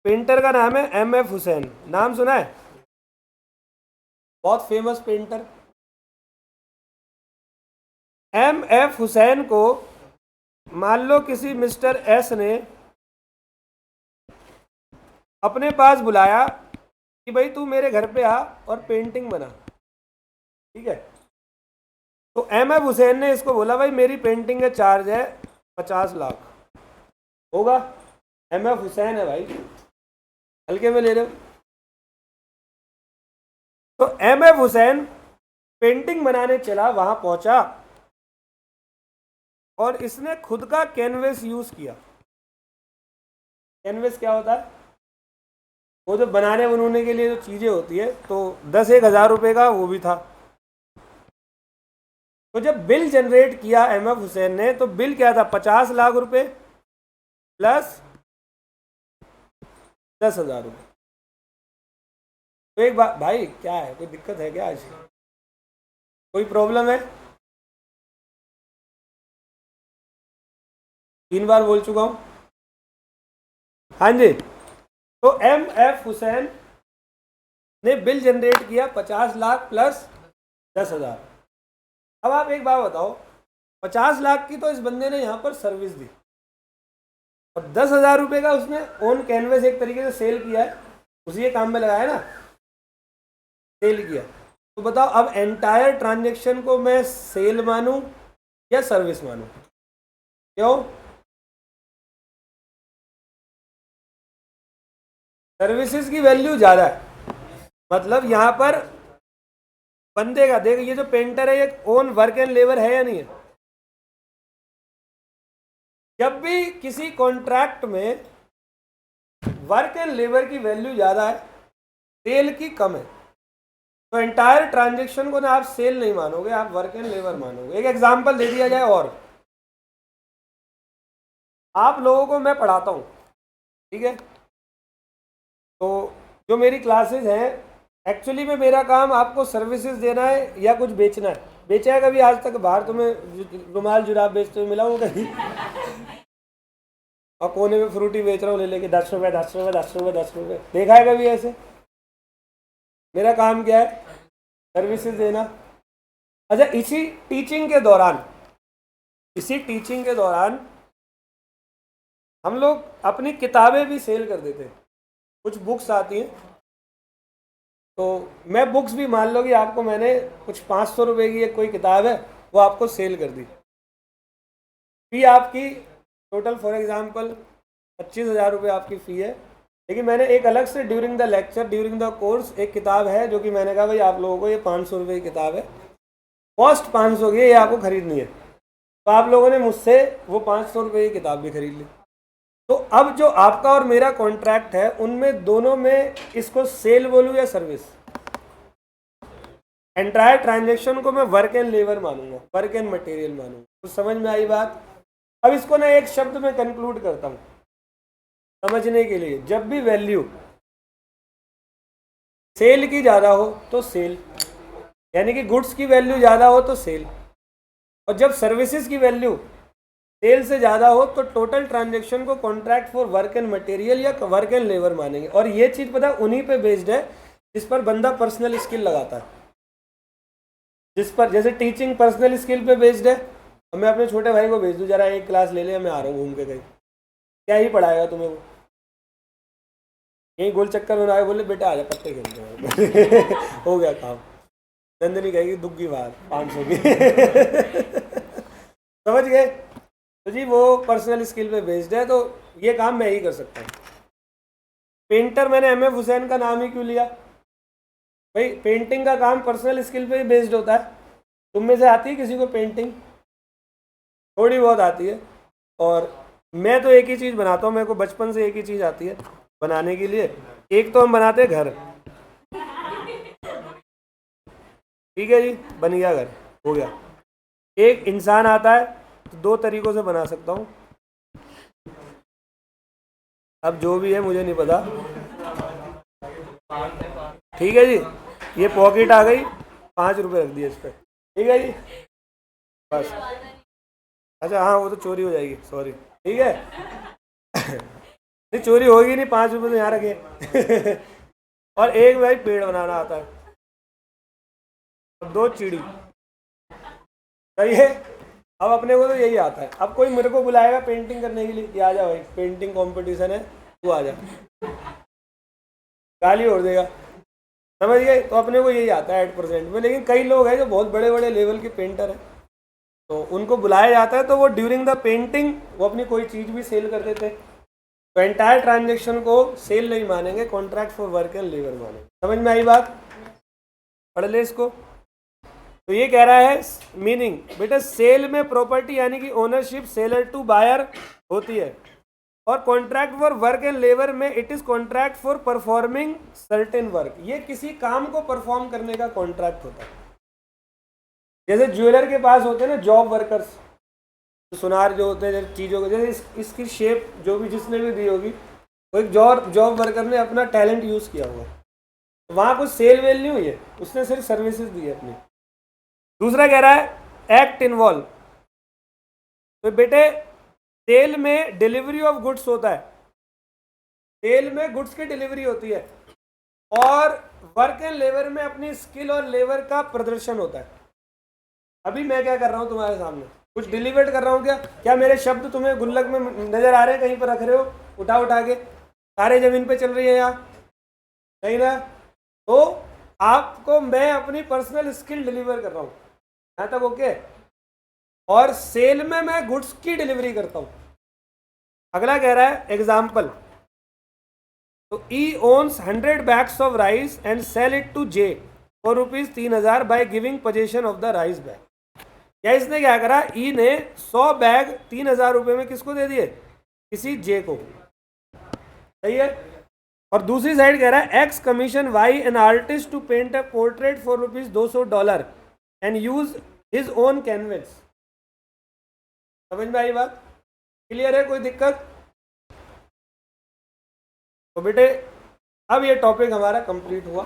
पेंटर का नाम है एम.एफ. हुसैन, नाम सुना है? बहुत फेमस पेंटर। एम.एफ. हुसैन को मान लो किसी मिस्टर एस ने अपने पास बुलाया कि भाई तू मेरे घर पे आ और पेंटिंग बना, ठीक है? तो एम.एफ. हुसैन ने इसको बोला भाई मेरी पेंटिंग का चार्ज है 50 लाख, होगा? एम.एफ. हुसैन है भाई, हल्के में ले रहे हो? तो एम.एफ. हुसैन पेंटिंग बनाने चला, वहां पहुंचा, और इसने खुद का कैनवेस यूज किया। कैनवेस क्या होता है? वो जो बनाने के लिए जो चीजें होती है, तो 10-1 हज़ार रुपए का वो भी था। तो जब बिल जनरेट किया एम.एफ. हुसैन ने, तो बिल क्या था? 50 लाख रुपए प्लस 10,000 रुपये। तो एक बात भाई, क्या है, कोई दिक्कत है क्या? आज कोई प्रॉब्लम है? 3 बार बोल चुका हूं। हाँ जी, तो एम.एफ. हुसैन ने बिल जनरेट किया 50 लाख प्लस 10,000। अब आप एक बात बताओ, 50 लाख की तो इस बंदे ने यहाँ पर सर्विस दी, और 10,000 रुपये का उसने ऑन कैनवेस एक तरीके से सेल किया है, उसी के काम में लगाया ना, सेल किया। तो बताओ अब एंटायर ट्रांजेक्शन को मैं सेल मानूं या सर्विस मानूं? क्यों? सर्विसेज की वैल्यू ज़्यादा है। मतलब यहाँ पर बंदे का देख, ये जो पेंटर है ये ओन वर्क एंड लेबर है या नहीं है? जब भी किसी कॉन्ट्रैक्ट में वर्क एंड लेबर की वैल्यू ज़्यादा है, सेल की कम है, तो एंटायर ट्रांजेक्शन को ना आप सेल नहीं मानोगे, आप वर्क एंड लेबर मानोगे। एक एग्जांपल दे दिया जाए, और आप लोगों को मैं पढ़ाता हूँ, ठीक है, तो जो मेरी क्लासेस हैं, एक्चुअली में मेरा काम आपको सर्विसेज देना है या कुछ बेचना है। बेचा है कभी आज तक बाहर तुम्हें रुमाल जुराब बेचते हुए मिला हूँ कहीं? और कोने में फ्रूटी बेच रहा हूँ ले लेके 10 रुपये 10 रुपये 10 रुपये 10 रुपये, देखा है कभी ऐसे? मेरा काम क्या है? सर्विसेज देना। अच्छा, इसी टीचिंग के दौरान हम लोग अपनी किताबें भी सेल कर देते हैं। कुछ बुक्स आती हैं, तो मैं बुक्स भी, मान लो कि आपको मैंने कुछ 500 रुपये की एक कोई किताब है, वो आपको सेल कर दी, फी आपकी टोटल फॉर एग्जांपल 25,000 रुपये आपकी फ़ी है। लेकिन मैंने एक अलग से during the lecture, during the course एक किताब है जो कि मैंने कहा भाई आप लोगों को ये 500 रुपये की किताब है, कॉस्ट 500 की है, ये आपको खरीदनी है। तो आप लोगों ने मुझसे वो 500 रुपये की किताब भी खरीद ली। तो अब जो आपका और मेरा कॉन्ट्रैक्ट है, उनमें दोनों में इसको सेल बोलूँ या सर्विस, एंटायर ट्रांजेक्शन को मैं वर्क एंड लेबर मानूंगा, वर्क एंड मटेरियल मानूंगा। तो समझ में आई बात? अब इसको ना एक शब्द में कंक्लूड करता हूँ समझने के लिए। जब भी वैल्यू सेल की ज़्यादा हो तो सेल, यानी कि गुड्स की वैल्यू ज़्यादा हो तो सेल, और जब सर्विसेज की वैल्यू सेल से ज़्यादा हो तो टोटल ट्रांजेक्शन को contract for work and material या वर्क एंड लेबर मानेंगे। और ये चीज़ पता उन्हीं पे बेस्ड है जिस पर बंदा पर्सनल स्किल लगाता है, जिस पर, जैसे टीचिंग पर्सनल स्किल पे बेस्ड है। अब मैं अपने छोटे भाई को भेज दूँ, जरा एक क्लास ले ले, मैं आ रहा हूँ घूम के कहीं, क्या ही पढ़ाएगा तुम्हें वो? यही गोल चक्कर में आए, बोले बेटा आजा पत्ते खेलते हैं हो गया काम। नंदनी कहेगी दुग्गी बात 500 की समझ गए? तो जी वो पर्सनल स्किल पे बेस्ड है, तो ये काम मैं ही कर सकता हूँ। पेंटर, मैंने MF हुसैन का नाम ही क्यों लिया भाई? पेंटिंग का काम पर्सनल स्किल पे ही बेस्ड होता है। तुम में से आती है किसी को पेंटिंग? थोड़ी बहुत आती है। और मैं तो एक ही चीज़ बनाता हूँ, मेरे को बचपन से एक ही चीज़ आती है बनाने के लिए। एक तो हम बनाते हैं घर, ठीक है जी, बन गया घर, हो गया। एक इंसान आता है तो 2 तरीक़ों से बना सकता हूँ, अब जो भी है मुझे नहीं पता, ठीक है जी। ये पॉकेट आ गई, 5 रुपये रख दिए इस पर, ठीक है जी, बस। अच्छा हाँ, वो तो चोरी हो जाएगी, सॉरी, ठीक है नहीं चोरी होगी नहीं, 5 रुपये तो यहाँ रखे और एक भाई पेड़ बनाना आता है, 2 चिड़ी, सही है। अब अपने को तो यही आता है। अब कोई मेरे को बुलाएगा पेंटिंग करने के लिए कि आ जा भाई पेंटिंग कंपटीशन है, तू आ जा, गाली उड़ देगा, समझ गए? तो अपने को यही आता है 8% में। लेकिन कई लोग हैं जो बहुत बड़े बड़े लेवल के पेंटर हैं, तो उनको बुलाया जाता है, तो वो ड्यूरिंग द पेंटिंग वो अपनी कोई चीज़ भी सेल कर देते हैं। तो एंटायर ट्रांजेक्शन को सेल नहीं मानेंगे, contract for work and labour मानेंगे। समझ में आई बात? पढ़ ले इसको। तो ये कह रहा है मीनिंग बेटा, सेल में प्रॉपर्टी यानी कि ओनरशिप सेलर टू बायर होती है, और contract for work and labour में it is contract for performing certain work, ये किसी काम को परफॉर्म करने का कॉन्ट्रैक्ट होता है। जैसे ज्वेलर के पास होते हैं ना जॉब वर्कर्स, सुनार जो होते हैं चीज़ों के, जैसे इसकी शेप जो भी जिसने भी दी होगी, वो एक जॉब वर्कर ने अपना टैलेंट यूज़ किया होगा, तो वहाँ कुछ सेल वेल नहीं हुई है, उसने सिर्फ सर्विसेज दी है अपनी। दूसरा कह रहा है एक्ट इन्वॉल्व, तो बेटे सेल में डिलीवरी ऑफ गुड्स होता है, सेल में गुड्स की डिलीवरी होती है, और वर्क एंड लेबर में अपनी स्किल और लेबर का प्रदर्शन होता है। अभी मैं क्या कर रहा हूँ तुम्हारे सामने, कुछ डिलीवर्ड कर रहा हूँ क्या मेरे शब्द तुम्हें गुल्लक में नजर आ रहे हैं? कहीं पर रख रहे हो उठा के, सारे जमीन पे चल रही है यहाँ, नहीं ना? तो आपको मैं अपनी पर्सनल स्किल डिलीवर कर रहा हूँ, यहाँ तक ओके? और सेल में मैं गुड्स की डिलीवरी करता हूँ। अगला कह रहा है एग्जाम्पल, तो E owns 100 bags of rice and sell it to J for ₹3000 by giving possession of the rice bag. या इसने क्या करा, ई ने 100 बैग 3000 रुपये में किसको दे दिए? किसी जे को, सही है। और दूसरी साइड कह रहा है X commission Y an artist to paint a portrait for $200 and use his own canvas. समझ में आई बात? क्लियर है? कोई दिक्कत? तो बेटे अब ये टॉपिक हमारा कंप्लीट हुआ।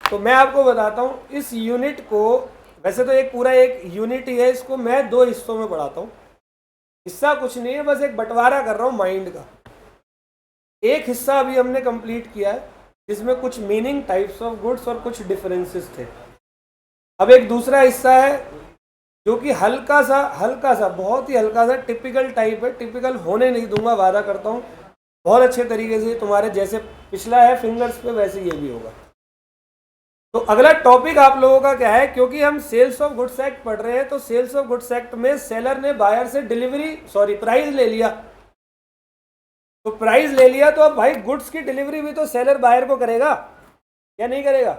तो मैं आपको बताता हूँ इस यूनिट को, वैसे तो एक पूरा एक यूनिट ही है, इसको मैं 2 हिस्सों में पढ़ाता हूँ। हिस्सा कुछ नहीं है, बस एक बंटवारा कर रहा हूँ माइंड का। एक हिस्सा अभी हमने कंप्लीट किया है जिसमें कुछ मीनिंग, टाइप्स ऑफ गुड्स और कुछ डिफरेंसेस थे। अब एक दूसरा हिस्सा है जो कि हल्का सा बहुत ही हल्का सा टिपिकल टाइप है। टिपिकल होने नहीं दूंगा, वादा करता हूँ। बहुत अच्छे तरीके से तुम्हारे जैसे पिछला है फिंगर्स पे, वैसे ये भी होगा। तो अगला टॉपिक आप लोगों का क्या है, क्योंकि हम सेल्स ऑफ गुड्स एक्ट पढ़ रहे हैं, तो सेल्स ऑफ गुड्स एक्ट में सेलर ने बायर से प्राइस ले लिया। तो प्राइस ले लिया तो अब भाई गुड्स की डिलीवरी भी तो सेलर बायर को करेगा या नहीं करेगा?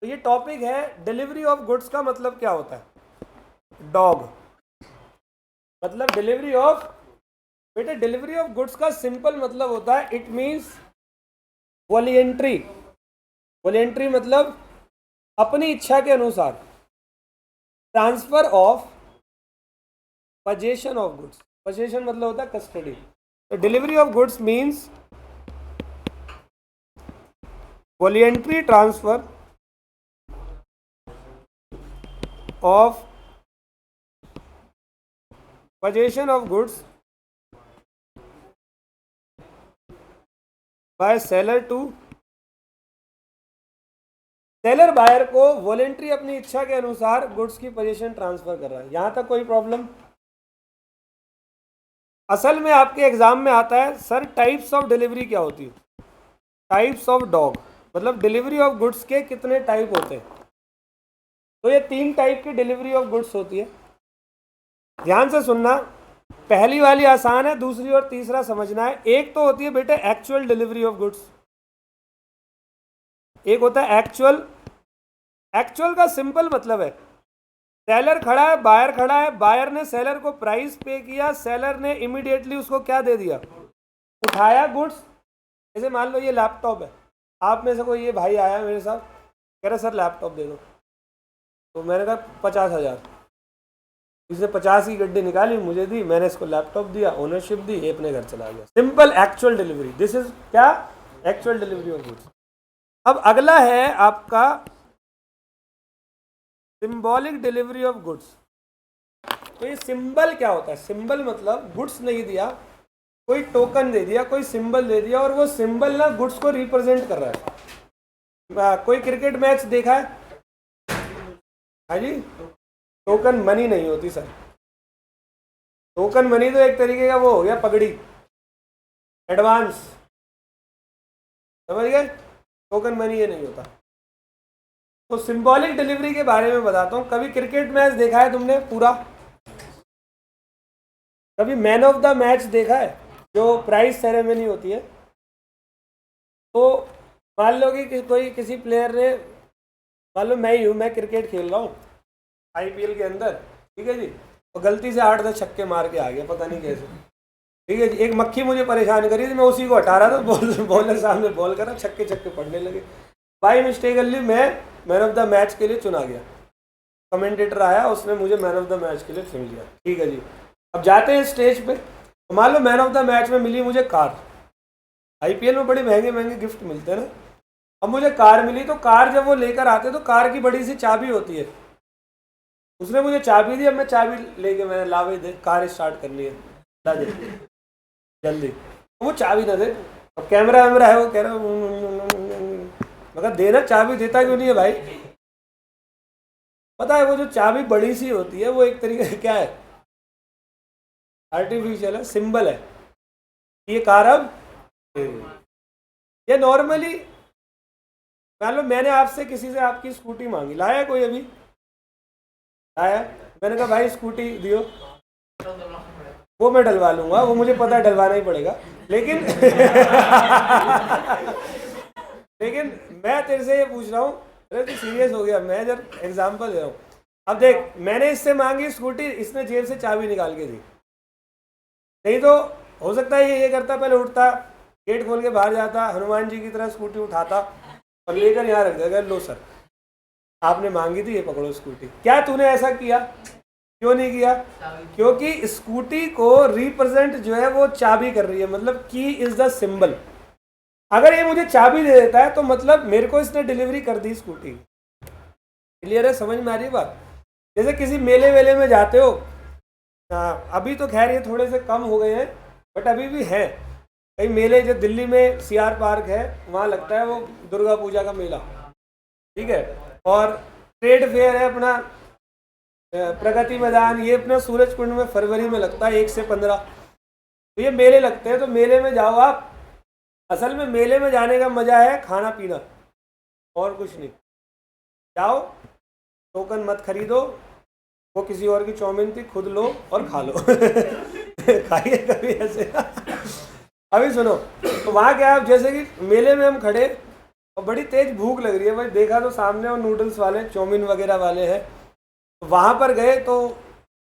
तो ये टॉपिक है डिलीवरी ऑफ गुड्स का मतलब क्या होता है। डॉग मतलब डिलीवरी ऑफ, बेटे डिलीवरी ऑफ गुड्स का सिंपल मतलब होता है इट मींस वॉलंटरी। वॉलंटरी मतलब अपनी इच्छा के अनुसार transfer of possession of goods. Possession मतलब होता है कस्टडी। तो delivery of goods means voluntary transfer of possession of goods by seller to seller buyer को वॉलेंट्री अपनी इच्छा के अनुसार गुड्स की पोजीशन ट्रांसफर कर रहा है। यहां तक कोई प्रॉब्लम? असल में आपके एग्जाम में आता है सर टाइप्स ऑफ डिलीवरी क्या होती है। टाइप्स ऑफ डॉग मतलब डिलीवरी ऑफ गुड्स के कितने टाइप होते हैं। तो ये 3 टाइप की डिलीवरी ऑफ गुड्स होती है। ध्यान से सुनना, पहली वाली आसान है, दूसरी और तीसरा समझना है। एक तो होती है बेटे एक्चुअल डिलीवरी ऑफ गुड्स, एक होता है एक्चुअल। एक्चुअल का सिंपल मतलब है सेलर खड़ा है, बायर खड़ा है, बायर ने सेलर को प्राइस पे किया, सेलर ने इमीडिएटली उसको क्या दे दिया, उठाया गुड्स। जैसे मान लो ये लैपटॉप है, आप में से कोई ये भाई आया मेरे साथ, कह रहा सर लैपटॉप दे दो, तो मैंने कहा 50,000। इसने 50 की गड्डी निकाली, मुझे दी, मैंने इसको लैपटॉप दिया, ओनरशिप दी, ये अपने घर चला गया। Simple actual delivery, this is क्या, एक्चुअल डिलीवरी ऑफ गुड्स। अब अगला है आपका सिंबॉलिक डिलीवरी ऑफ गुड्स। तो ये सिंबल क्या होता है? सिंबल मतलब गुड्स नहीं दिया, कोई टोकन दे दिया, कोई सिंबल दे दिया, और वो सिंबल ना गुड्स को रिप्रेजेंट कर रहा है। कोई क्रिकेट मैच देखा है? हाँ जी, टोकन मनी नहीं होती सर। टोकन मनी तो एक तरीके का वो हो गया पगड़ी, एडवांस, समझ गए? टोकन मनी ये नहीं होता। तो सिंबॉलिक डिलीवरी के बारे में बताता हूँ। कभी क्रिकेट मैच देखा है तुमने पूरा? कभी मैन ऑफ द मैच देखा है, जो प्राइज सेरेमनी होती है? तो मान लो कि कोई किसी प्लेयर ने, मान लो मैं ही हूँ, मैं क्रिकेट खेल रहा हूँ IPL के अंदर, ठीक है जी, और गलती से 8-10 छक्के मार के आ गया, पता नहीं कैसे, ठीक है जी। एक मक्खी मुझे परेशान करी थी, मैं उसी को हटा रहा था, बॉलर सामने बॉल करा, छक्के पड़ने लगे। बाई मिस्टेकली मैं मैन ऑफ द मैच के लिए चुना गया। कमेंटेटर आया, उसने मुझे मैन ऑफ द मैच के लिए चुन लिया, ठीक है जी। अब जाते हैं स्टेज पे, तो मान लो मैन ऑफ द मैच में मिली मुझे कार। IPL में बड़े महंगे महंगे गिफ्ट मिलते हैं ना। अब मुझे कार मिली, तो कार जब वो लेकर आते तो कार की बड़ी सी चाबी होती है, उसने मुझे चाबी दी। अब मैं चाबी लेके, मैंने ला भाई दे, कार स्टार्ट करनी है, ला दे जल्दी। वो चाबी ना दे, अब कैमरा वैमरा है, वो कह रहा मगर देना, चाबी देता क्यों नहीं है भाई? पता है वो जो चाबी बड़ी सी होती है, वो एक तरीके से क्या है, आर्टिफिशियल है, सिंबल है, ये कार अब। ये नॉर्मली मान लो मैंने आपसे, किसी से आपकी स्कूटी मांगी, लाया कोई अभी? लाया? मैंने कहा भाई स्कूटी दियो, वो मैं डलवा लूंगा, वो मुझे पता है डलवाना ही पड़ेगा, लेकिन लेकिन मैं तेरे से ये पूछ रहा हूँ, अरे तू सीरियस हो गया, मैं जब एग्जाम्पल दे रहा हूँ। अब देख, मैंने इससे मांगी स्कूटी, इसने जेब से चाबी निकाल के दी, नहीं तो हो सकता है ये करता, पहले उठता, गेट खोल के बाहर जाता, हनुमान जी की तरह स्कूटी उठाता और लेकर यहाँ रख देगा, लो सर आपने मांगी थी, ये पकड़ो स्कूटी। क्या तूने ऐसा किया? क्यों नहीं किया? क्योंकि स्कूटी को रिप्रेजेंट जो है वो चाबी कर रही है, मतलब की इज द सिंबल। अगर ये मुझे चाबी दे देता है तो मतलब मेरे को इसने डिलीवरी कर दी स्कूटी। क्लियर है? समझ में आ रही बात? जैसे किसी मेले वेले में जाते हो, अभी तो खैर ये थोड़े से कम हो गए हैं बट अभी भी हैं कई मेले। जो दिल्ली में सीआर पार्क है वहाँ लगता है वो दुर्गा पूजा का मेला, ठीक है। और ट्रेड फेयर है अपना प्रगति मैदान, ये अपना सूरज कुंड में फरवरी में लगता है 1 से 15। तो ये मेले लगते हैं, तो मेले में जाओ आप। असल में मेले में जाने का मजा है खाना पीना और कुछ नहीं। जाओ, टोकन मत खरीदो, वो किसी और की चाउमीन थी, खुद लो और खा लो। खाइए कभी ऐसे। अभी सुनो, तो वहाँ क्या है, जैसे कि मेले में हम खड़े और बड़ी तेज भूख लग रही है भाई, देखा तो सामने वो नूडल्स वाले चाउमीन वगैरह वाले हैं, तो वहाँ पर गए तो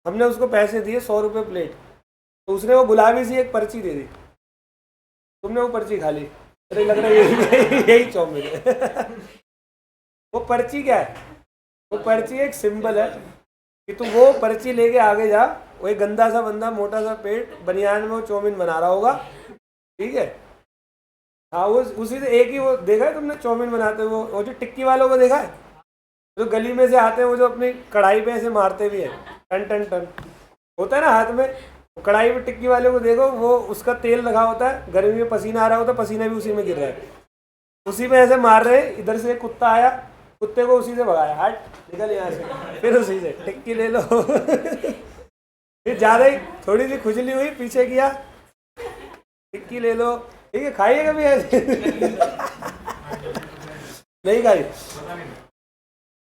हमने उसको पैसे दिए 100 रुपये प्लेट। तो उसने वो गुलाबी सी एक पर्ची दे दी, तुमने वो पर्ची खा ली, अरे लग रहा है यही चाउमीन है। वो पर्ची क्या है? वो पर्ची एक सिंबल है कि तू वो पर्ची लेके आगे जा। वो एक गंदा सा बंदा, मोटा सा पेट, बनियान में वो चाउमीन बना रहा होगा, ठीक है। हाँ, वो उसी से एक ही वो देखा है तुमने चाउमीन बनाते हुए, वो जो टिक्की वालों को देखा है, जो गली में से आते हैं, वो जो अपनी कढ़ाई पे ऐसे मारते भी हैं, टन टन टन होता है ना हाथ में, कढ़ाई पे टिक्की वाले को देखो, वो उसका तेल लगा होता है, गर्मी में पसीना आ रहा होता है, पसीना भी उसी में गिर रहा है, उसी में ऐसे मार रहे हैं। इधर से कुत्ता आया, कुत्ते को उसी से भगाया, हट निकल यहाँ से, फिर उसी से टिक्की ले लो। फिर ज़्यादा ही थोड़ी सी खुजली हुई, पीछे किया, टिक्की ले लो, ठीक है। खाइए कभी ऐसे? नहीं खाई,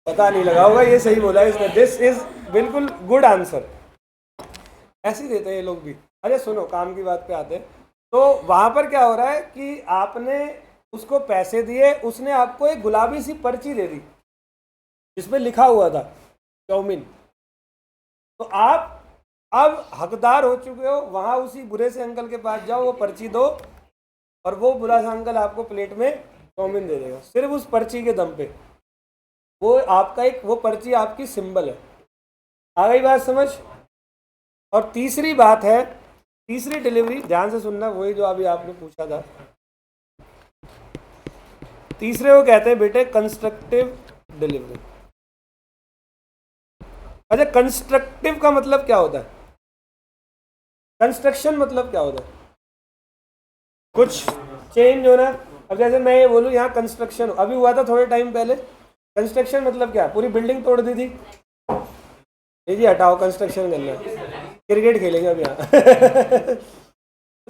पता नहीं लगा होगा, ये सही बोला इसने। दिस इज बिल्कुल गुड आंसर। ऐसे ही देते हैं ये लोग भी। अरे सुनो, काम की बात पे आते हैं। तो वहां पर क्या हो रहा है कि आपने उसको पैसे दिए, उसने आपको एक गुलाबी सी पर्ची दे दी जिसमें लिखा हुआ था चाउमीन। तो आप अब हकदार हो चुके हो, वहां उसी बुरे से अंकल के पास जाओ, वो पर्ची दो और वो बुरा सा अंकल आपको प्लेट में चाउमीन दे देगा, सिर्फ उस पर्ची के दम पे। वो आपका एक, वो पर्ची आपकी सिंबल है। आ गई बात समझ? और तीसरी बात है, तीसरी डिलीवरी, ध्यान से सुनना, वही जो अभी आपने पूछा था। तीसरे को कहते हैं बेटे कंस्ट्रक्टिव डिलीवरी। अच्छा, कंस्ट्रक्टिव का मतलब क्या होता है? कंस्ट्रक्शन मतलब क्या होता है? कुछ चेंज होना। अब जैसे मैं ये बोलूँ यहाँ कंस्ट्रक्शन अभी हुआ था थोड़े टाइम पहले, कंस्ट्रक्शन मतलब क्या? पूरी बिल्डिंग तोड़ दी थी, जी हटाओ, कंस्ट्रक्शन करना है, क्रिकेट खेलेंगे अब यहाँ।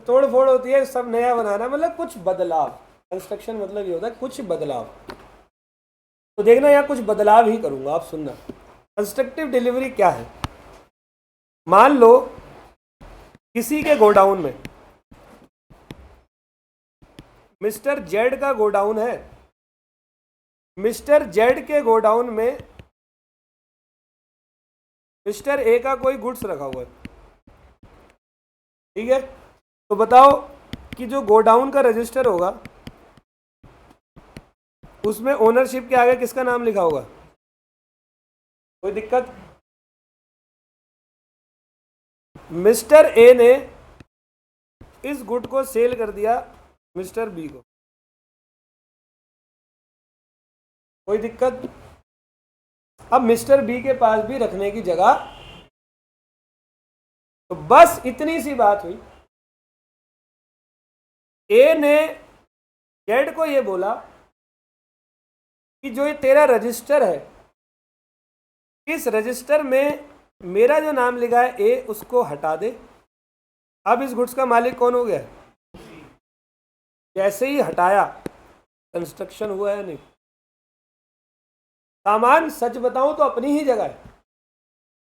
तोड़ फोड़ होती है, सब नया बनाना, मतलब कुछ बदलाव। कंस्ट्रक्शन मतलब ये होता है कुछ बदलाव। तो देखना यहाँ कुछ बदलाव ही करूंगा, आप सुनना। कंस्ट्रक्टिव डिलीवरी क्या है? मान लो किसी के गोडाउन में, मिस्टर जेड का गोडाउन है, मिस्टर जेड के गोडाउन में मिस्टर ए का कोई गुड्स रखा हुआ है, ठीक है। तो बताओ कि जो गोडाउन का रजिस्टर होगा उसमें ओनरशिप के आगे किसका नाम लिखा होगा? कोई दिक्कत? मिस्टर ए ने इस गुड को सेल कर दिया मिस्टर बी को, कोई दिक्कत? अब मिस्टर बी के पास भी रखने की जगह, तो बस इतनी सी बात हुई। ए ने जेड को ये बोला कि जो ये तेरा रजिस्टर है, इस रजिस्टर में मेरा जो नाम लिखा है ए, उसको हटा दे। अब इस गुड्स का मालिक कौन हो गया? जैसे ही हटाया, कंस्ट्रक्शन हुआ है नहीं? सामान सच बताऊं तो अपनी ही जगह है,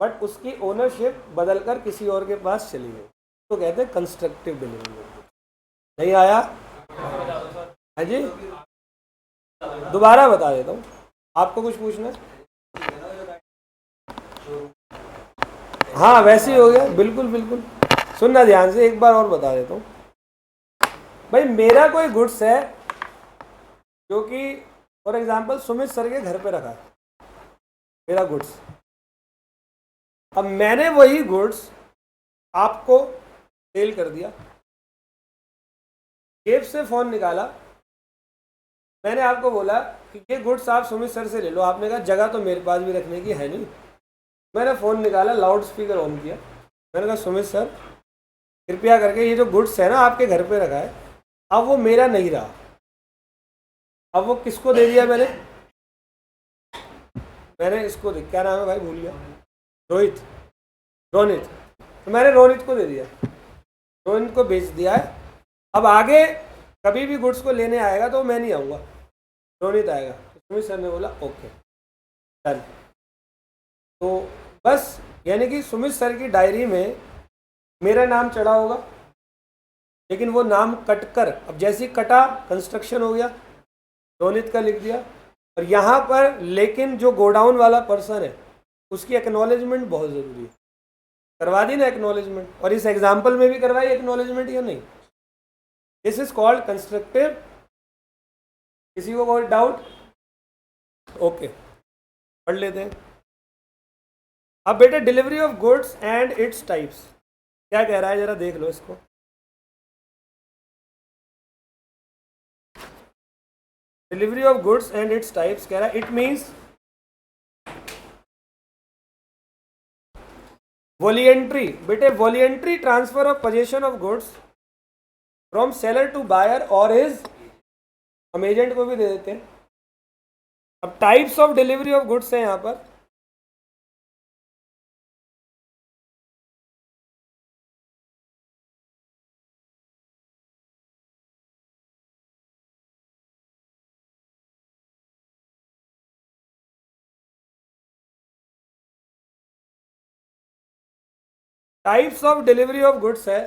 बट उसकी ओनरशिप बदलकर किसी और के पास चली गई, तो कहते हैं कंस्ट्रक्टिव डिलीवरी। नहीं आया? हाँ जी, दोबारा बता देता हूँ। आपको कुछ पूछना है? हाँ वैसे ही हो गया, बिल्कुल बिल्कुल। सुनना ध्यान से, एक बार और बता देता हूँ। भाई मेरा कोई गुड्स है जो कि फॉर एग्जांपल सुमित सर के घर पे रखा है, मेरा गुड्स। अब मैंने वही गुड्स आपको सेल कर दिया, जेब से फ़ोन निकाला, मैंने आपको बोला कि ये गुड्स आप सुमित सर से ले लो। आपने कहा जगह तो मेरे पास भी रखने की है नहीं। मैंने फ़ोन निकाला, लाउड स्पीकर ऑन किया, मैंने कहा सुमित सर कृपया करके ये जो गुड्स है ना आपके घर पे रखा है, अब वो मेरा नहीं रहा। अब वो किसको दे दिया मैंने? मैंने इसको दे, क्या नाम है भाई भूल गया, रोहित, रोनित। तो मैंने रोनित को दे दिया, रोनित को बेच दिया है। अब आगे कभी भी गुड्स को लेने आएगा तो मैं नहीं आऊँगा, रोनित आएगा। तो सुमित सर ने बोला ओके डन। तो बस यानी कि सुमित सर की डायरी में मेरा नाम चढ़ा होगा, लेकिन वो नाम कट कर, अब जैसे ही कटा कंस्ट्रक्शन हो गया, रोनित का लिख दिया। और यहाँ पर लेकिन जो गोडाउन वाला पर्सन है उसकी एक्नॉलेजमेंट बहुत ज़रूरी है। करवा दी ना एक्नॉलेजमेंट, और इस एग्जाम्पल में भी करवाई एक्नॉलेजमेंट या नहीं? This is called constructive. किसी को कोई डाउट? ओके पढ़ लेते हैं। अब बेटे delivery of goods and its types क्या कह रहा है, जरा देख लो इसको। Delivery of goods and its types कह रहा है इट मीन्स वॉलियंट्री। बेटे voluntary transfer of possession of goods from seller to buyer और हिज, हम एजेंट को भी दे देते हैं। अब types of delivery of goods है यहाँ पर। Types of delivery of goods है,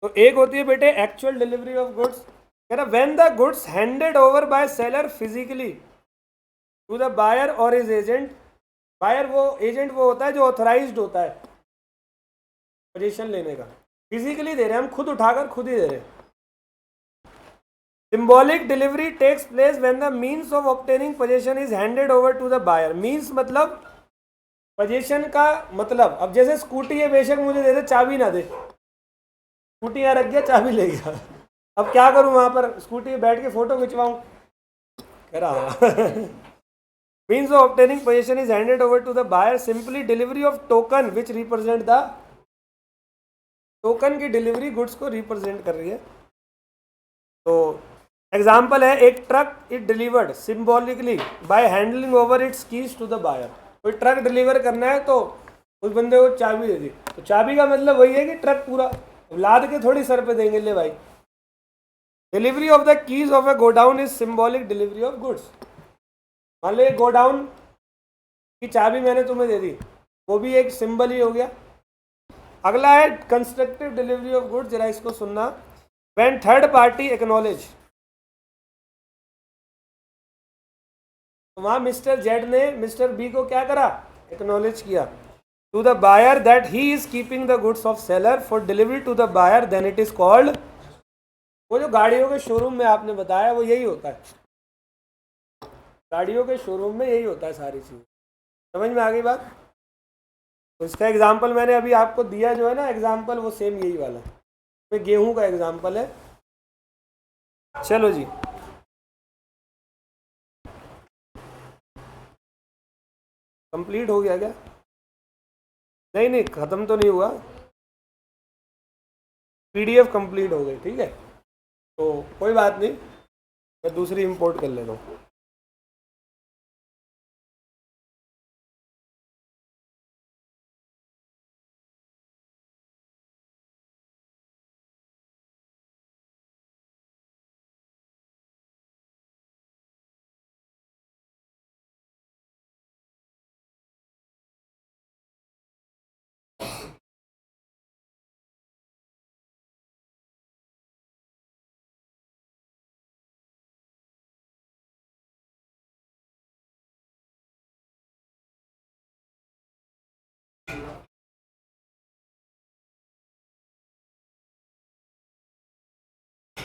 तो एक होती है बेटे एक्चुअल डिलीवरी ऑफ गुड्स। कह रहा when the goods handed over by seller physically to the buyer और हिज एजेंट। बायर वो एजेंट वो होता है जो ऑथराइज्ड होता है पोजीशन लेने का। फिजिकली दे रहे हैं हम, खुद उठाकर खुद ही दे रहे हैं। Symbolic delivery takes place when the means of obtaining position is handed over to the buyer. Means मतलब पोजीशन का मतलब, अब जैसे स्कूटी है, बेशक मुझे दे दे चाबी ना दे, स्कूटी यहाँ रख गया चाबी ले गया, अब क्या करूँ वहाँ पर स्कूटी में बैठ के फोटो खिंचवाऊँ? कह रहा means of obtaining position is handed over to the buyer simply delivery of token which represent the, token की डिलीवरी गुड्स को रिप्रेजेंट कर रही है। तो एग्जाम्पल है एक truck it delivered symbolically by handling over its keys to the buyer. कोई truck deliver करना है तो उस बंदे को चाबी दे दी, तो चाबी का मतलब वही है कि ट्रक पूरा लाद के थोड़ी सर पे देंगे ले भाई। Delivery of the keys of A godown is symbolic delivery of goods. मान लो एक गोडाउन की चाबी मैंने तुम्हें दे दी, वो भी एक सिंबल ही हो गया। अगला है कंस्ट्रक्टिव डिलीवरी ऑफ गुड्स, जरा इसको सुनना। व्हेन थर्ड पार्टी एक्नॉलेज, तो वहां मिस्टर जेड ने मिस्टर बी को क्या करा? एक्नॉलेज किया to the buyer that he is keeping the goods of seller for delivery to the buyer, then it is called. वो जो गाड़ियों के शोरूम में आपने बताया वो यही होता है, गाड़ियों के शोरूम में यही होता है सारी चीज़। समझ में आ गई बात? तो इसका एग्जाम्पल मैंने अभी आपको दिया जो है ना एग्जाम्पल, वो सेम यही वाला है, गेहूं का एग्जाम्पल है। चलो जी, कंप्लीट हो गया क्या? नहीं नहीं ख़त्म तो नहीं हुआ, पीडीएफ कंप्लीट हो गई, ठीक है। तो कोई बात नहीं, मैं दूसरी इंपोर्ट कर लेता हूँ।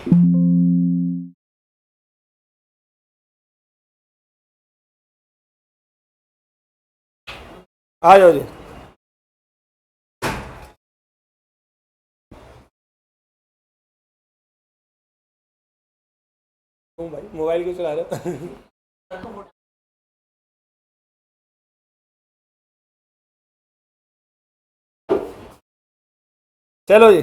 आ जाओ जी। तुम भाई मोबाइल क्यों चला रहे हो? चलो जी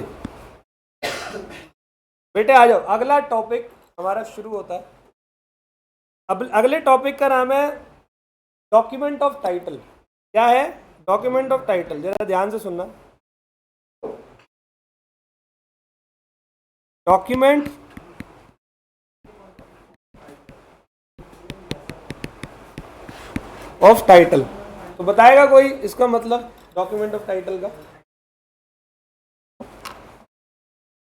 बेटे आ जाओ, अगला टॉपिक हमारा शुरू होता है। अब अगले टॉपिक का नाम है डॉक्यूमेंट ऑफ टाइटल। क्या है डॉक्यूमेंट ऑफ टाइटल? जरा ध्यान से सुनना। डॉक्यूमेंट ऑफ टाइटल, तो बताएगा कोई इसका मतलब डॉक्यूमेंट ऑफ टाइटल का?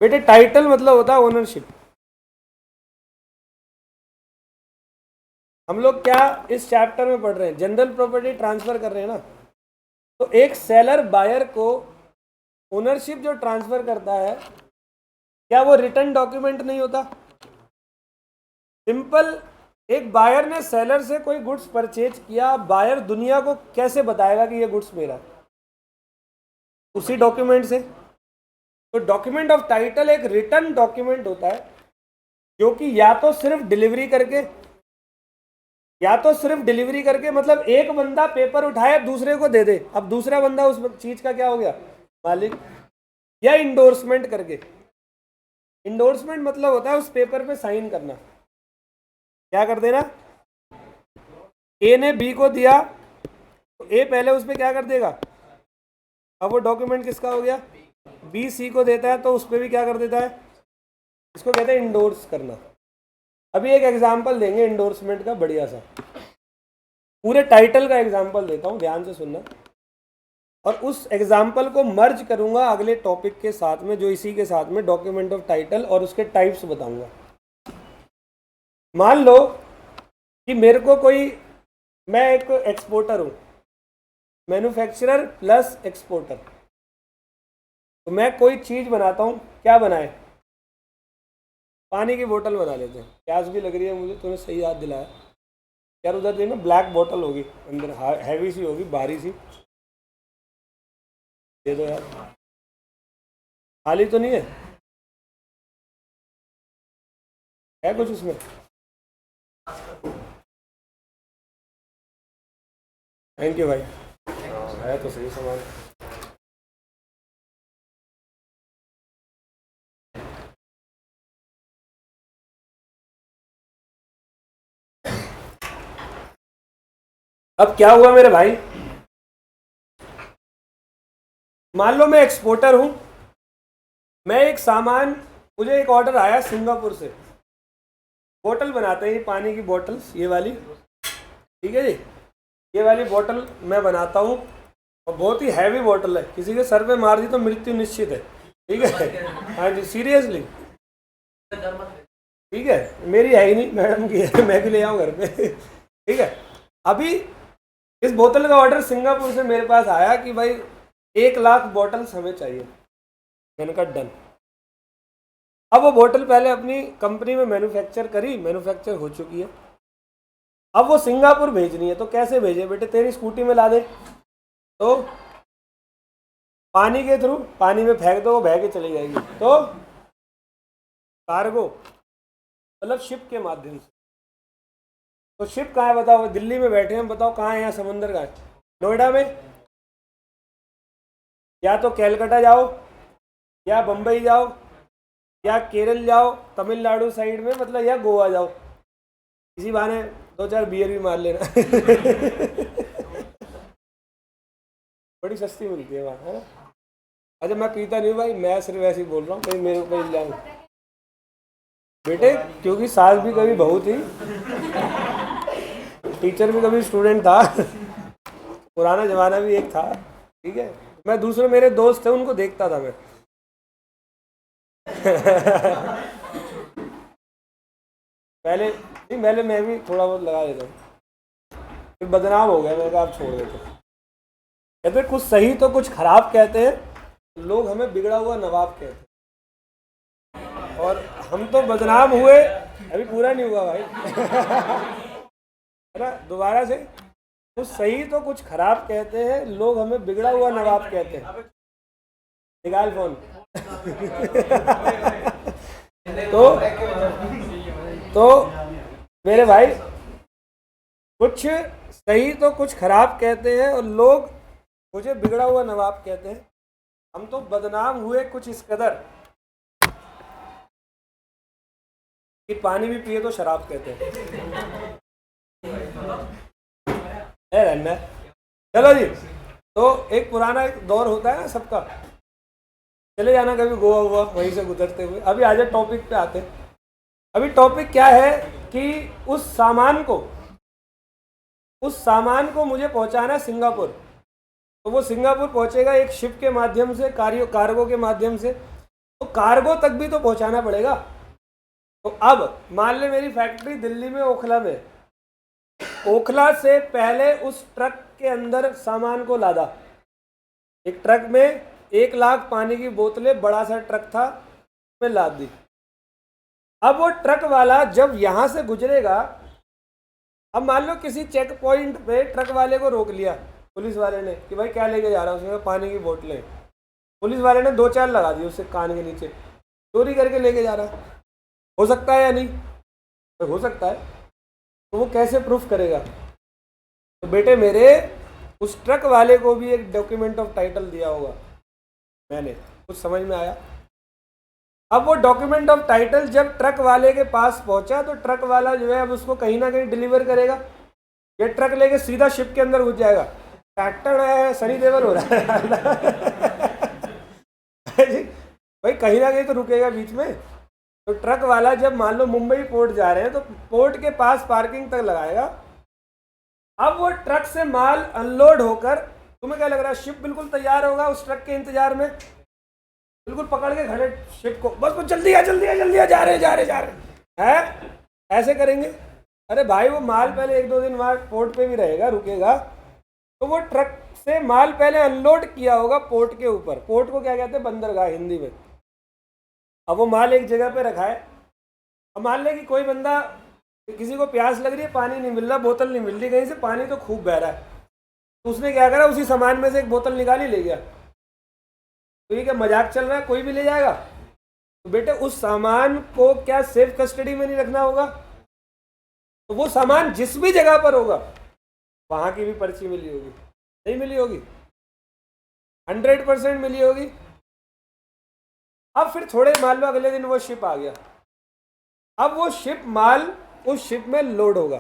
बेटे टाइटल मतलब होता है ओनरशिप। हम लोग क्या इस चैप्टर में पढ़ रहे हैं? जनरल प्रॉपर्टी ट्रांसफर कर रहे हैं ना। तो एक सेलर बायर को ओनरशिप जो ट्रांसफर करता है, क्या वो रिटर्न डॉक्यूमेंट नहीं होता? सिंपल, एक बायर ने सेलर से कोई गुड्स परचेज किया, बायर दुनिया को कैसे बताएगा कि ये गुड्स मेरा है? उसी डॉक्यूमेंट से। तो डॉक्यूमेंट ऑफ टाइटल एक रिटर्न डॉक्यूमेंट होता है, जो कि या तो सिर्फ डिलीवरी करके, मतलब एक बंदा पेपर उठाए दूसरे को दे दे, अब दूसरा बंदा उस चीज का क्या हो गया? मालिक। या इंडोर्समेंट करके। इंडोर्समेंट मतलब होता है उस पेपर पे साइन करना। क्या कर देना? ए ने बी को दिया तो ए पहले उस पर क्या कर देगा? अब वो डॉक्यूमेंट किसका हो गया? बी सी को देता है तो उस पर भी क्या कर देता है? इसको कहते हैं इंडोर्स करना। अभी एक एग्जाम्पल देंगे इंडोर्समेंट का बढ़िया सा, पूरे टाइटल का एग्जाम्पल देता हूँ, ध्यान से सुनना। और उस एग्जाम्पल को मर्ज करूंगा अगले टॉपिक के साथ में, जो इसी के साथ में डॉक्यूमेंट ऑफ टाइटल, और उसके टाइप्स बताऊंगा। मान लो कि मेरे को कोई, मैं एक एक्सपोर्टर हूँ, मैन्युफैक्चरर प्लस एक्सपोर्टर। तो मैं कोई चीज़ बनाता हूँ, क्या बनाए? पानी की बोतल बना लेते हैं। प्यास भी लग रही है मुझे, तूने सही याद दिलाया यार। उधर देखना ब्लैक बोतल होगी अंदर, हैवी सी होगी, भारी सी, दे दो यार। खाली तो नहीं है कुछ उसमें? थैंक यू भाई। है तो सही सामान। अब क्या हुआ मेरे भाई? मान लो मैं एक्सपोर्टर हूं, मैं एक सामान, मुझे एक ऑर्डर आया सिंगापुर से, बोतल बनाते हैं ये पानी की बोतल्स, ये वाली, ठीक है जी। ये वाली बोतल मैं बनाता हूँ और बहुत ही हैवी बोतल है, किसी के सर पे मार दी तो मृत्यु निश्चित है, ठीक है। हाँ जी सीरियसली, ठीक है। मेरी है ही नहीं, मैडम की है, मैं भी ले आऊँ घर पे, ठीक है। अभी इस बोतल का ऑर्डर सिंगापुर से मेरे पास आया कि भाई 1,00,000 बॉटल्स हमें चाहिए। मैंने कहा डन। अब वो बोतल पहले अपनी कंपनी में मैन्युफैक्चर करी, मैन्युफैक्चर हो चुकी है, अब वो सिंगापुर भेजनी है। तो कैसे भेजे बेटे? तेरी स्कूटी में ला दे, तो पानी के थ्रू, पानी में फेंक दो, वो बह के चली जाएगी। तो कार्गो मतलब शिप के माध्यम से। तो शिप कहाँ है बताओ? दिल्ली में बैठे हैं, बताओ कहाँ है? यहाँ समंदर का है, नोएडा में। या तो कैलकाटा जाओ, या बम्बई जाओ, या केरल जाओ, तमिलनाडु साइड में मतलब, या गोवा जाओ। इसी बहाने 2-4 बियर भी मार लेना। बड़ी सस्ती मिलती है वहाँ, है ना? अच्छा मैं पीता नहीं भाई, मैं सिर्फ ऐसे ही बोल रहा हूँ, कहीं मेरे ऊपर इल्जाम बेटे, क्योंकि सास भी कभी बहू थी, टीचर भी कभी स्टूडेंट था, पुराना जमाना भी एक था, ठीक है। मैं दूसरे मेरे दोस्त थे उनको देखता था मैं। पहले नहीं, पहले मैं भी थोड़ा बहुत लगा देता हूँ, फिर बदनाम हो गया, मैंने कहा आप छोड़ देते। कहते कुछ सही तो कुछ खराब कहते हैं, लोग हमें बिगड़ा हुआ नवाब कहते हैं। और हम तो बदनाम हुए, अभी पूरा नहीं हुआ भाई है ना, दोबारा से। कुछ सही तो कुछ खराब कहते हैं लोग, हमें बिगड़ा हुआ नवाब कहते हैं। निकाल फोन तो मेरे भाई, कुछ सही तो कुछ खराब कहते हैं और लोग मुझे बिगड़ा हुआ नवाब कहते हैं। हम तो बदनाम हुए कुछ इस कदर कि पानी भी पिए तो शराब कहते हैं। रहना। चलो जी, तो एक पुराना एक दौर होता है ना सबका, चले जाना कभी गोवा हुआ वहीं से गुजरते हुए। अभी आज टॉपिक पे आते हैं। अभी टॉपिक क्या है कि उस सामान को मुझे पहुंचाना है सिंगापुर। तो वो सिंगापुर पहुंचेगा एक शिप के माध्यम से, कार्गो के माध्यम से। तो कार्गो तक भी तो पहुंचाना पड़ेगा। तो अब मान ले मेरी फैक्ट्री दिल्ली में ओखला में, ओखला से पहले उस ट्रक के अंदर सामान को लादा। एक ट्रक में 1 लाख पानी की बोतलें, बड़ा सा ट्रक था, में लाद दी। अब वो ट्रक वाला जब यहाँ से गुजरेगा, अब मान लो किसी चेक पॉइंट पे ट्रक वाले को रोक लिया पुलिस वाले ने कि भाई क्या लेके जा रहा है, उसने कहा पानी की बोतलें। पुलिस वाले ने 2-4 लगा दी उससे कान के नीचे, चोरी करके लेके जा रहा। हो सकता है या नहीं? तो हो सकता है। तो वो कैसे प्रूफ करेगा? तो बेटे मेरे, उस ट्रक वाले को भी एक डॉक्यूमेंट ऑफ टाइटल दिया होगा मैंने। कुछ समझ में आया? अब वो डॉक्यूमेंट ऑफ टाइटल जब ट्रक वाले के पास पहुंचा, तो ट्रक वाला जो है अब उसको कहीं ना कहीं डिलीवर करेगा। ये ट्रक लेके सीधा शिप के अंदर घुस जाएगा। ट्रैक्टर है, सनी देवल हो रहा है भाई, कहीं ना कहीं तो रुकेगा बीच में। तो ट्रक वाला जब मान लो मुंबई पोर्ट जा रहे हैं, तो पोर्ट के पास पार्किंग तक लगाएगा। अब वो ट्रक से माल अनलोड होकर, तुम्हें क्या लग रहा है, शिप बिल्कुल तैयार होगा उस ट्रक के इंतजार में, बिल्कुल पकड़ के खड़े शिप को, बस वो जल्दी आ जा रहे हैं, ऐसे करेंगे? अरे भाई, वो माल पहले 1-2 दिन वहाँ पोर्ट पे भी रहेगा, रुकेगा। तो वो ट्रक से माल पहले अनलोड किया होगा पोर्ट के ऊपर। पोर्ट को क्या कहते हैं? बंदरगाह हिंदी में। अब वो माल एक जगह पे रखा है। अब मान ले कि कोई बंदा, किसी को प्यास लग रही है, पानी नहीं मिल रहा, बोतल नहीं मिल रही कहीं से, पानी तो खूब बह रहा है। तो उसने क्या करा, उसी सामान में से एक बोतल निकाली, ले गया। तो ये क्या मजाक चल रहा है, कोई भी ले जाएगा? तो बेटे उस सामान को क्या सेफ कस्टडी में नहीं रखना होगा? तो वो सामान जिस भी जगह पर होगा वहां की भी पर्ची मिली होगी, नहीं मिली होगी? 100% मिली होगी। अब फिर थोड़े मान लो अगले दिन वो शिप आ गया। अब वो शिप माल उस शिप में लोड होगा।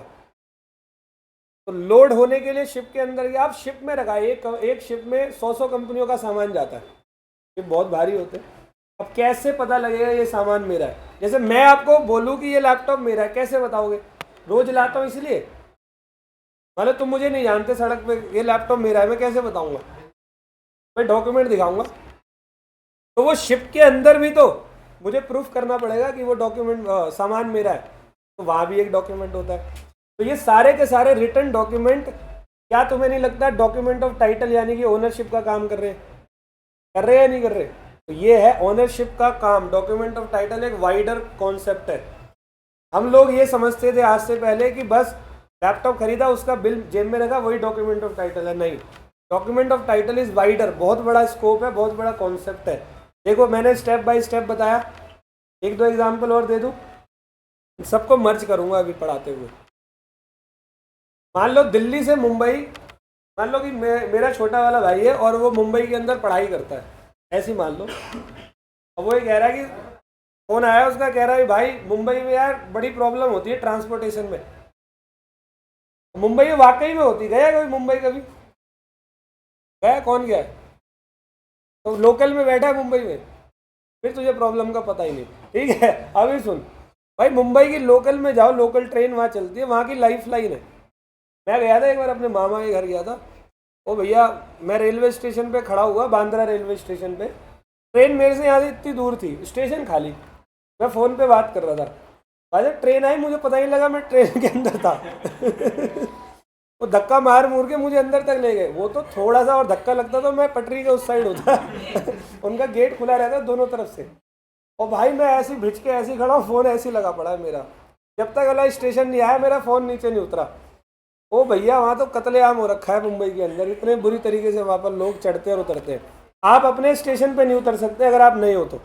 तो लोड होने के लिए शिप के अंदर, आप शिप में रखा है, एक शिप में 100 कंपनियों का सामान जाता है, शिप बहुत भारी होते हैं। अब कैसे पता लगेगा ये सामान मेरा है? जैसे मैं आपको बोलूं कि ये लैपटॉप मेरा है, कैसे बताओगे? रोज लाता हूँ इसलिए। मतलब तुम मुझे नहीं जानते सड़क पे, ये लैपटॉप मेरा है, मैं कैसे बताऊंगा? मैं डॉक्यूमेंट दिखाऊंगा। तो वो शिप के अंदर भी तो मुझे प्रूफ करना पड़ेगा कि वो डॉक्यूमेंट सामान मेरा है। तो वहाँ भी एक डॉक्यूमेंट होता है। तो ये सारे के सारे रिटर्न डॉक्यूमेंट, क्या तुम्हें नहीं लगता डॉक्यूमेंट ऑफ टाइटल यानी कि ओनरशिप का काम कर रहे हैं या नहीं कर रहे? तो ये है ओनरशिप का काम। डॉक्यूमेंट ऑफ टाइटल एक वाइडर कॉन्सेप्ट है। हम लोग ये समझते थे आज से पहले कि बस लैपटॉप खरीदा, उसका बिल जेब में रखा, वही डॉक्यूमेंट ऑफ टाइटल है। नहीं, document of title is wider, बहुत बड़ा स्कोप है, बहुत बड़ा कॉन्सेप्ट है। देखो मैंने स्टेप बाय स्टेप बताया। 1-2 एग्जाम्पल और दे दूँ, सबको मर्ज करूंगा अभी पढ़ाते हुए। मान लो दिल्ली से मुंबई, मान लो कि मेरा छोटा वाला भाई है और वो मुंबई के अंदर पढ़ाई करता है, ऐसी मान लो। अब वो ये कह रहा है कि फोन आया उसका, कह रहा है भाई मुंबई में यार बड़ी प्रॉब्लम होती है ट्रांसपोर्टेशन में। मुंबई में वाकई में होती, गया कोई मुंबई कभी? गया? कौन गया? तो लोकल में बैठा है मुंबई में, फिर तुझे प्रॉब्लम का पता ही नहीं। ठीक है, अभी सुन भाई, मुंबई की लोकल में जाओ, लोकल ट्रेन वहाँ चलती है, वहाँ की लाइफ लाइन है। मैं गया था एक बार, अपने मामा के घर गया था। ओ भैया, मैं रेलवे स्टेशन पे खड़ा हुआ, बांद्रा रेलवे स्टेशन पे। ट्रेन मेरे से यहाँ से इतनी दूर थी, स्टेशन खाली। मैं फ़ोन पे बात कर रहा था, आज ट्रेन आई, मुझे पता ही लगा मैं ट्रेन के अंदर था वो धक्का मार मूर के मुझे अंदर तक ले गए। वो तो थोड़ा सा और धक्का लगता तो मैं पटरी के उस साइड होता उनका गेट खुला रहता दोनों तरफ से, और भाई मैं ऐसी भिज के ऐसी खड़ा हूँ, फ़ोन ऐसी लगा पड़ा है मेरा, जब तक अगला स्टेशन नहीं आया मेरा फ़ोन नीचे नहीं उतरा। ओ भैया वहाँ तो कत्लेआम हो रखा है मुंबई के अंदर, इतने बुरी तरीके से वहाँ पर लोग चढ़ते और उतरते हैं। आप अपने स्टेशन पे नहीं उतर सकते अगर आप नए हो तो,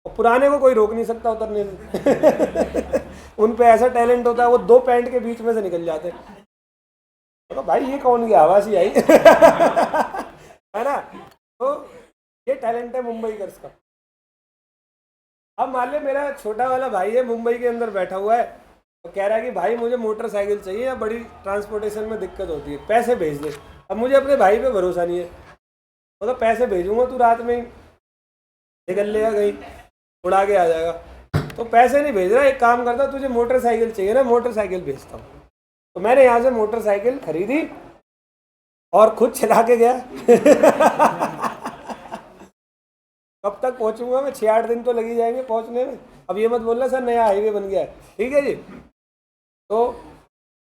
और पुराने को कोई रोक नहीं सकता उतरने से। उन पे ऐसा टैलेंट होता है, वो दो पैंट के बीच में से निकल जाते हैं। तो भाई ये कौन की आवाज़ ही आई। है ना, तो ये टैलेंट है मुंबईकर्स का। अब मान ले मेरा छोटा वाला भाई है मुंबई के अंदर बैठा हुआ है, तो कह रहा है कि भाई मुझे मोटरसाइकिल चाहिए, या बड़ी ट्रांसपोर्टेशन में दिक्कत होती है, पैसे भेज दे। अब मुझे अपने भाई पे भरोसा नहीं है, वो तो पैसे भेजूंगा तू रात में ही निकल लेगा कहीं, उड़ा के आ जाएगा। तो पैसे नहीं भेज रहा, एक काम करता, तुझे मोटरसाइकिल चाहिए ना, मोटरसाइकिल भेजता हूँ। तो मैंने यहाँ से मोटरसाइकिल खरीदी और खुद चला के गया। कब तक पहुँचूंगा मैं, 6-8 दिन तो लगी जाएंगे पहुँचने में। अब ये मत बोलना सर नया हाईवे बन गया है, ठीक है जी। तो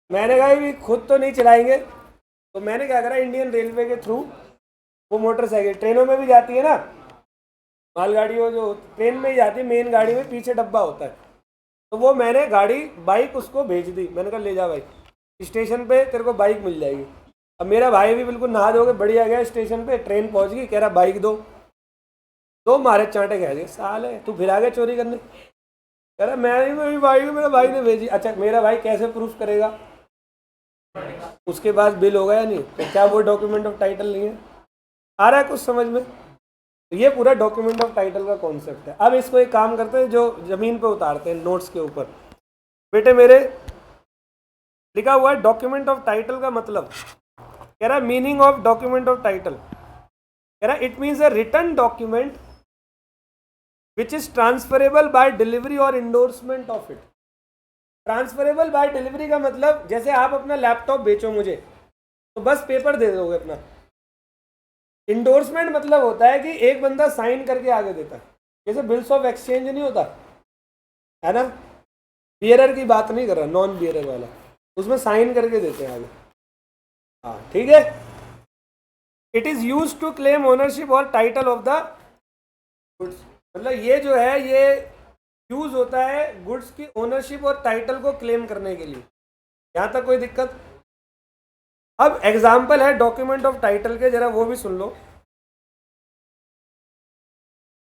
मैंने कहा भी खुद तो नहीं चलाएंगे, तो मैंने क्या करा, इंडियन रेलवे के थ्रू वो मोटरसाइकिल, ट्रेनों में भी जाती है ना मालगाड़ी, वो जो ट्रेन में ही जाती है, मेन गाड़ी में पीछे डब्बा होता है, तो वो मैंने गाड़ी बाइक उसको भेज दी। मैंने कहा ले जा भाई, स्टेशन पे तेरे को बाइक मिल जाएगी। अब मेरा भाई भी बिल्कुल नहा धो के बढ़िया गया स्टेशन पे, ट्रेन पहुंच गई, कह रहा बाइक दो। तो मारे चांटे कह दिए, साले तू फिर आ गया चोरी करने। कह रहा मैं नहीं, मेरी बाइक मेरा भाई ने भेजी। अच्छा मेरा भाई कैसे प्रूफ करेगा, उसके पास बिल होगा या नहीं, तो क्या वो डॉक्यूमेंट ऑफ टाइटल नहीं है? आ रहा है कुछ समझ में? तो ये पूरा डॉक्यूमेंट ऑफ टाइटल का कॉन्सेप्ट है। अब इसको एक काम करते हैं, जो ज़मीन पे उतारते हैं नोट्स के ऊपर। बेटे मेरे लिखा हुआ है डॉक्यूमेंट ऑफ टाइटल का मतलब, कह रहा है meaning of document of title, कह रहा है it means a written document which is transferable by delivery or endorsement of it. Transferable by delivery का मतलब, जैसे आप अपना लैपटॉप बेचो मुझे, तो बस पेपर दे दोगे अपना। इंडोर्समेंट मतलब होता है कि एक बंदा साइन करके आगे देता है, जैसे बिल्स ऑफ एक्सचेंज नहीं होता है ना, बियरर की बात नहीं कर रहा, नॉन बियरर वाला, उसमें साइन करके देते हैं आगे। हाँ ठीक है। It is use to claim ownership और टाइटल ऑफ द गुड्स, मतलब ये जो है ये यूज होता है गुड्स की ओनरशिप और टाइटल को क्लेम करने के लिए। यहाँ तक कोई दिक्कत? अब एग्जाम्पल है डॉक्यूमेंट ऑफ टाइटल के, जरा वो भी सुन लो।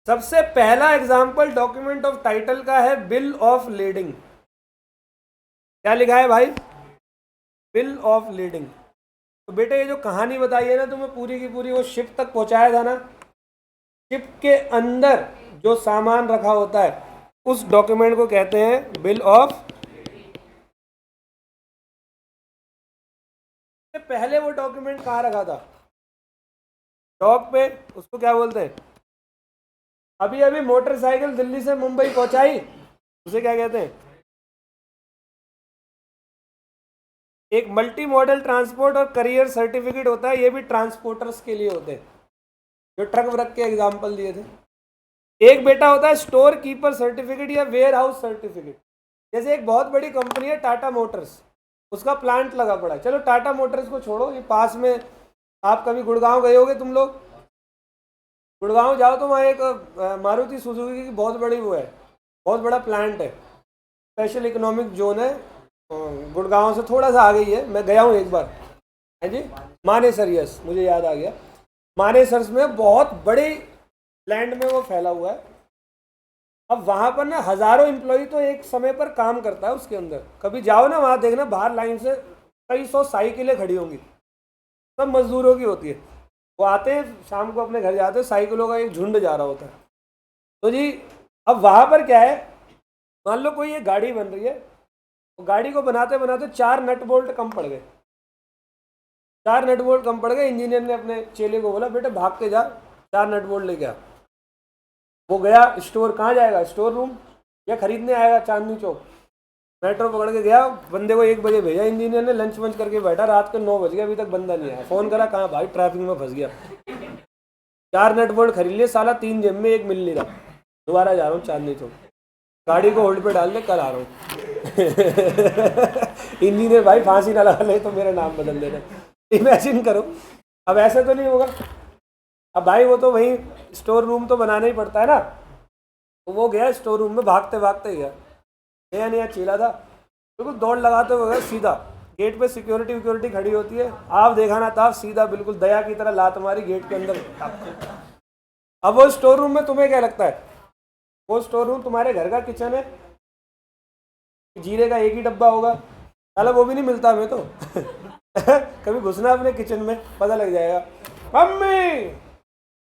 सबसे पहला एग्जाम्पल डॉक्यूमेंट ऑफ टाइटल का है बिल ऑफ लीडिंग। क्या लिखा है भाई? Bill of leading. तो बेटे ये जो कहानी बताई है ना तुम्हें पूरी की पूरी, वो शिप तक पहुंचाया था ना, शिप के अंदर जो सामान रखा होता है उस डॉक्यूमेंट को कहते हैं बिल ऑफ। पहले वो डॉक्यूमेंट कहाँ रखा था? डॉक पे, उसको क्या बोलते हैं? अभी अभी मोटरसाइकिल दिल्ली से मुंबई पहुंचाई, उसे क्या कहते हैं? एक मल्टी मॉडल ट्रांसपोर्ट और करियर सर्टिफिकेट होता है, ये भी ट्रांसपोर्टर्स के लिए होते हैं, जो ट्रक व्रक के एग्जाम्पल दिए थे। एक बेटा होता है स्टोर कीपर सर्टिफिकेट या वेयर हाउस सर्टिफिकेट। जैसे एक बहुत बड़ी कंपनी है टाटा मोटर्स, उसका प्लांट लगा पड़ा है। चलो टाटा मोटर्स को छोड़ो, ये पास में, आप कभी गुड़गांव गए होगे तुम लोग? गुड़गांव जाओ तो वहाँ एक मारुति सुजुकी की बहुत बड़ी वो है, बहुत बड़ा प्लांट है, स्पेशल इकोनॉमिक जोन है, गुड़गांव से थोड़ा सा आगे ही है। मैं गया हूँ एक बार, है जी, मानेसर, यस मुझे याद आ गया, मानेसर में बहुत बड़ी लैंड में वो फैला हुआ है। अब वहाँ पर ना हज़ारों एम्प्लॉय तो एक समय पर काम करता है उसके अंदर। कभी जाओ ना वहाँ देखना, बाहर लाइन से कई 100 साइकिलें खड़ी होंगी, सब मजदूरों की होती है। वो आते हैं शाम को अपने घर जाते हैं, साइकिलों का एक झुंड जा रहा होता है। तो जी अब वहाँ पर क्या है, मान लो कोई ये गाड़ी बन रही है, तो गाड़ी को बनाते बनाते 4 नट बोल्ट कम पड़ गए, 4 नट बोल्ट कम पड़ गए। इंजीनियर ने अपने चेले को बोला बेटे भाग के जा, 4 नट बोल्ट लेके आ। वो गया स्टोर, कहाँ जाएगा, स्टोर रूम, या खरीदने आएगा चांदनी चौक। मेट्रो पकड़ के गया, बंदे को 1 बजे भेजा इंजीनियर ने, लंच वंच करके बैठा, रात के 9 बज गए, अभी तक बंदा नहीं आया। फ़ोन करा, कहाँ भाई ट्रैफिक में फंस गया। 4 नट बोल्ट खरीद लिए, साला 3 जेब में, 1 मिल नहीं रहा। दोबारा जा रहा हूँ चांदनी चौक, गाड़ी को होल्ड पे डाल दे, कल आ रहा हूँ। इंजीनियर भाई फांसी ना लगा ले तो मेरा नाम बदल देना। इमेजिन करो, अब ऐसे तो नहीं होगा। अब भाई वो तो वहीं स्टोर रूम तो बनाना ही पड़ता है ना, तो वो गया स्टोर रूम में, भागते भागते गया, नया नया चेला था, बिल्कुल दौड़ लगाते हुए गया सीधा गेट पे। सिक्योरिटी खड़ी होती है, आप देखा ना था, सीधा बिल्कुल दया की तरह लात मारी गेट के अंदर। अब वो स्टोर रूम में तुम्हें क्या लगता है, वो स्टोर रूम तुम्हारे घर का किचन है, जीरे का एक ही डब्बा होगा, साला वो भी नहीं मिलता हमें तो। कभी घुसना अपने किचन में, पता लग जाएगा। मम्मी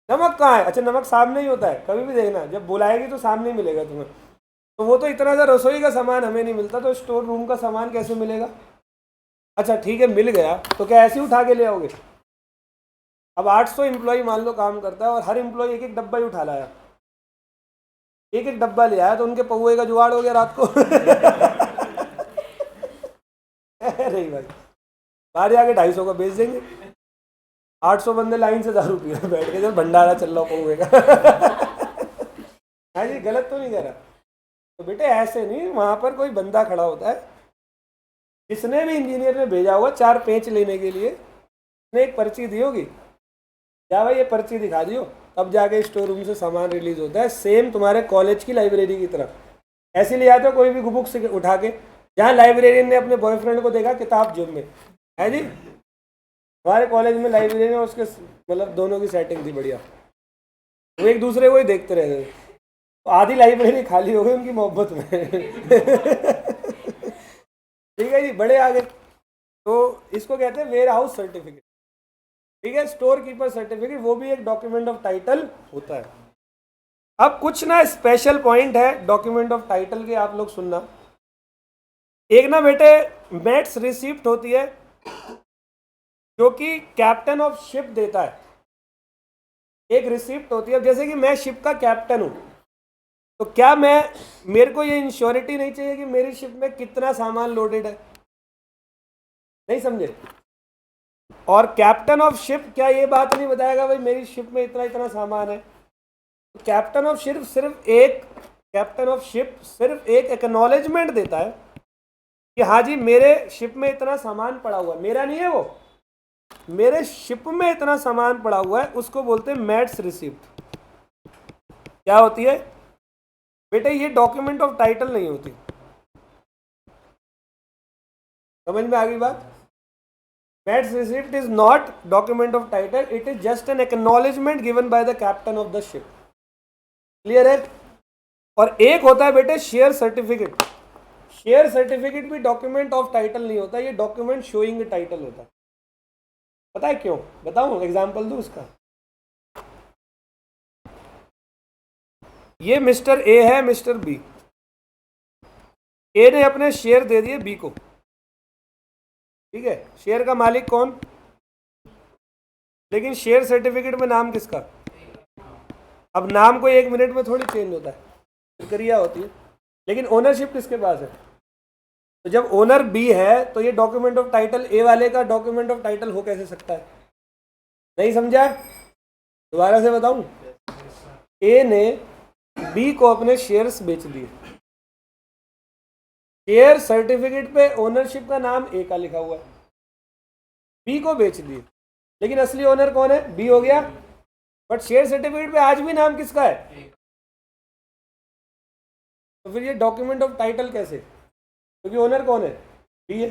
नमक कहाँ है, अच्छा नमक सामने ही होता है, कभी भी देखना जब बुलाएगी तो सामने ही मिलेगा तुम्हें। तो वो तो इतना सा रसोई का सामान हमें नहीं मिलता, तो स्टोर रूम का सामान कैसे मिलेगा। अच्छा ठीक है, मिल गया तो क्या ऐसे ही उठा के ले आओगे। अब 800 एम्प्लॉय मान लो काम करता है, और हर एम्प्लॉय एक एक डब्बा ही उठा लाया, एक एक डब्बा ले आया, तो उनके पौए का जुगाड़ हो गया रात को। अरे भाई बाहर जाके 250 का बेच देंगे। 800 बंदे लाइन से दारू पी रहे बैठ के, जब भंडारा चल रहा पौए का। हाँ जी, गलत तो नहीं कह रहा। तो बेटे ऐसे नहीं, वहां पर कोई बंदा खड़ा होता है, जिसने भी इंजीनियर ने भेजा होगा 4 पेंच लेने के लिए, उसने एक पर्ची दी होगी, जा भाई ये पर्ची दिखा दियो, तब जाके स्टोर रूम से सामान रिलीज होता है। सेम तुम्हारे कॉलेज की लाइब्रेरी की तरह ऐसे ले आते हो कोई भी बुक से उठा के, जहाँ लाइब्रेरियन ने अपने बॉयफ्रेंड को देखा किताब जेब में है जी। हमारे कॉलेज में लाइब्रेरियन और उसके मतलब दोनों की सेटिंग थी बढ़िया, वो एक दूसरे को ही देखते रहते थे, तो आधी लाइब्रेरी खाली हो गई उनकी मोहब्बत में। ठीक है जी, बड़े आगे। तो इसको कहते हैं वेयर हाउस सर्टिफिकेट, ठीक है, स्टोर कीपर सर्टिफिकेट, वो भी एक डॉक्यूमेंट ऑफ टाइटल होता है। अब कुछ ना स्पेशल पॉइंट है डॉक्यूमेंट ऑफ टाइटल के, आप लोग सुनना। एक ना बेटे मैट्स रिसिप्ट होती है, जो कि कैप्टन ऑफ शिप देता है। एक रिसिप्ट होती है, जैसे कि मैं शिप का कैप्टन हूं, तो क्या मेरे को ये इंश्योरिटी नहीं चाहिए कि मेरी शिप में कितना सामान लोडेड है, नहीं समझे। और कैप्टन ऑफ शिप क्या ये बात नहीं बताएगा भाई मेरी शिप में इतना इतना सामान है। तो कैप्टन ऑफ शिप सिर्फ एक एक्नॉलेजमेंट देता है कि हाँ जी मेरे शिप में इतना सामान पड़ा हुआ है, मेरा नहीं है वो, मेरे शिप में इतना सामान पड़ा हुआ है, उसको बोलते हैं मैट्स रिसिप्ट। क्या होती है बेटे, ये डॉक्यूमेंट ऑफ टाइटल नहीं होती, समझ में आ गई बात। Mats receipt is not document of title, it is just an acknowledgement given by the captain of the ship. Clear है। और एक होता है बेटे शेयर सर्टिफिकेट। शेयर सर्टिफिकेट भी डॉक्यूमेंट ऑफ टाइटल नहीं होता, ये डॉक्यूमेंट शोइंग टाइटल होता है। पता है क्यों, बताऊं, एग्जांपल दूं उसका। ये मिस्टर ए है, मिस्टर बी, ए ने अपने शेयर दे दिए बी को, ठीक है, शेयर का मालिक कौन, लेकिन शेयर सर्टिफिकेट में नाम किसका। अब नाम को 1 मिनट में थोड़ी चेंज होता है, प्रक्रिया होती है, लेकिन ओनरशिप किसके पास है। तो जब ओनर बी है तो ये डॉक्यूमेंट ऑफ टाइटल ए वाले का डॉक्यूमेंट ऑफ टाइटल हो कैसे सकता है, नहीं समझा। दोबारा से बताऊं, ए ने बी को अपने शेयर्स बेच दिए, शेयर सर्टिफिकेट पे ओनरशिप का नाम ए का लिखा हुआ है, बी को बेच दिए, लेकिन असली ओनर कौन है, बी हो गया, बट शेयर सर्टिफिकेट पे आज भी नाम किसका है। तो फिर ये डॉक्यूमेंट ऑफ टाइटल कैसे, क्योंकि ओनर कौन है, बी है।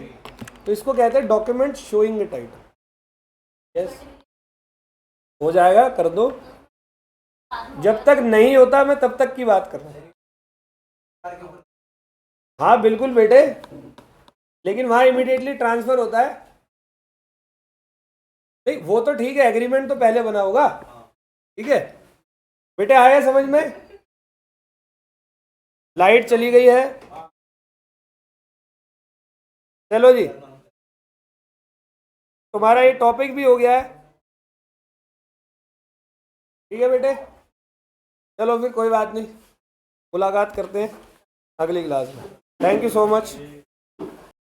तो इसको कहते हैं डॉक्यूमेंट शोइंग टाइटल। यस, हो जाएगा, कर दो। जब तक नहीं होता मैं तब तक की बात कर रहा हूं। हाँ बिल्कुल बेटे, लेकिन वहां इमीडिएटली ट्रांसफर होता है। नहीं वो तो ठीक है, एग्रीमेंट तो पहले बना होगा, ठीक है बेटे, आया समझ में। लाइट चली गई है, चलो जी, तुम्हारा ये टॉपिक भी हो गया है, ठीक है बेटे। चलो फिर कोई बात नहीं, मुलाकात करते हैं अगली क्लास में। Thank you so much.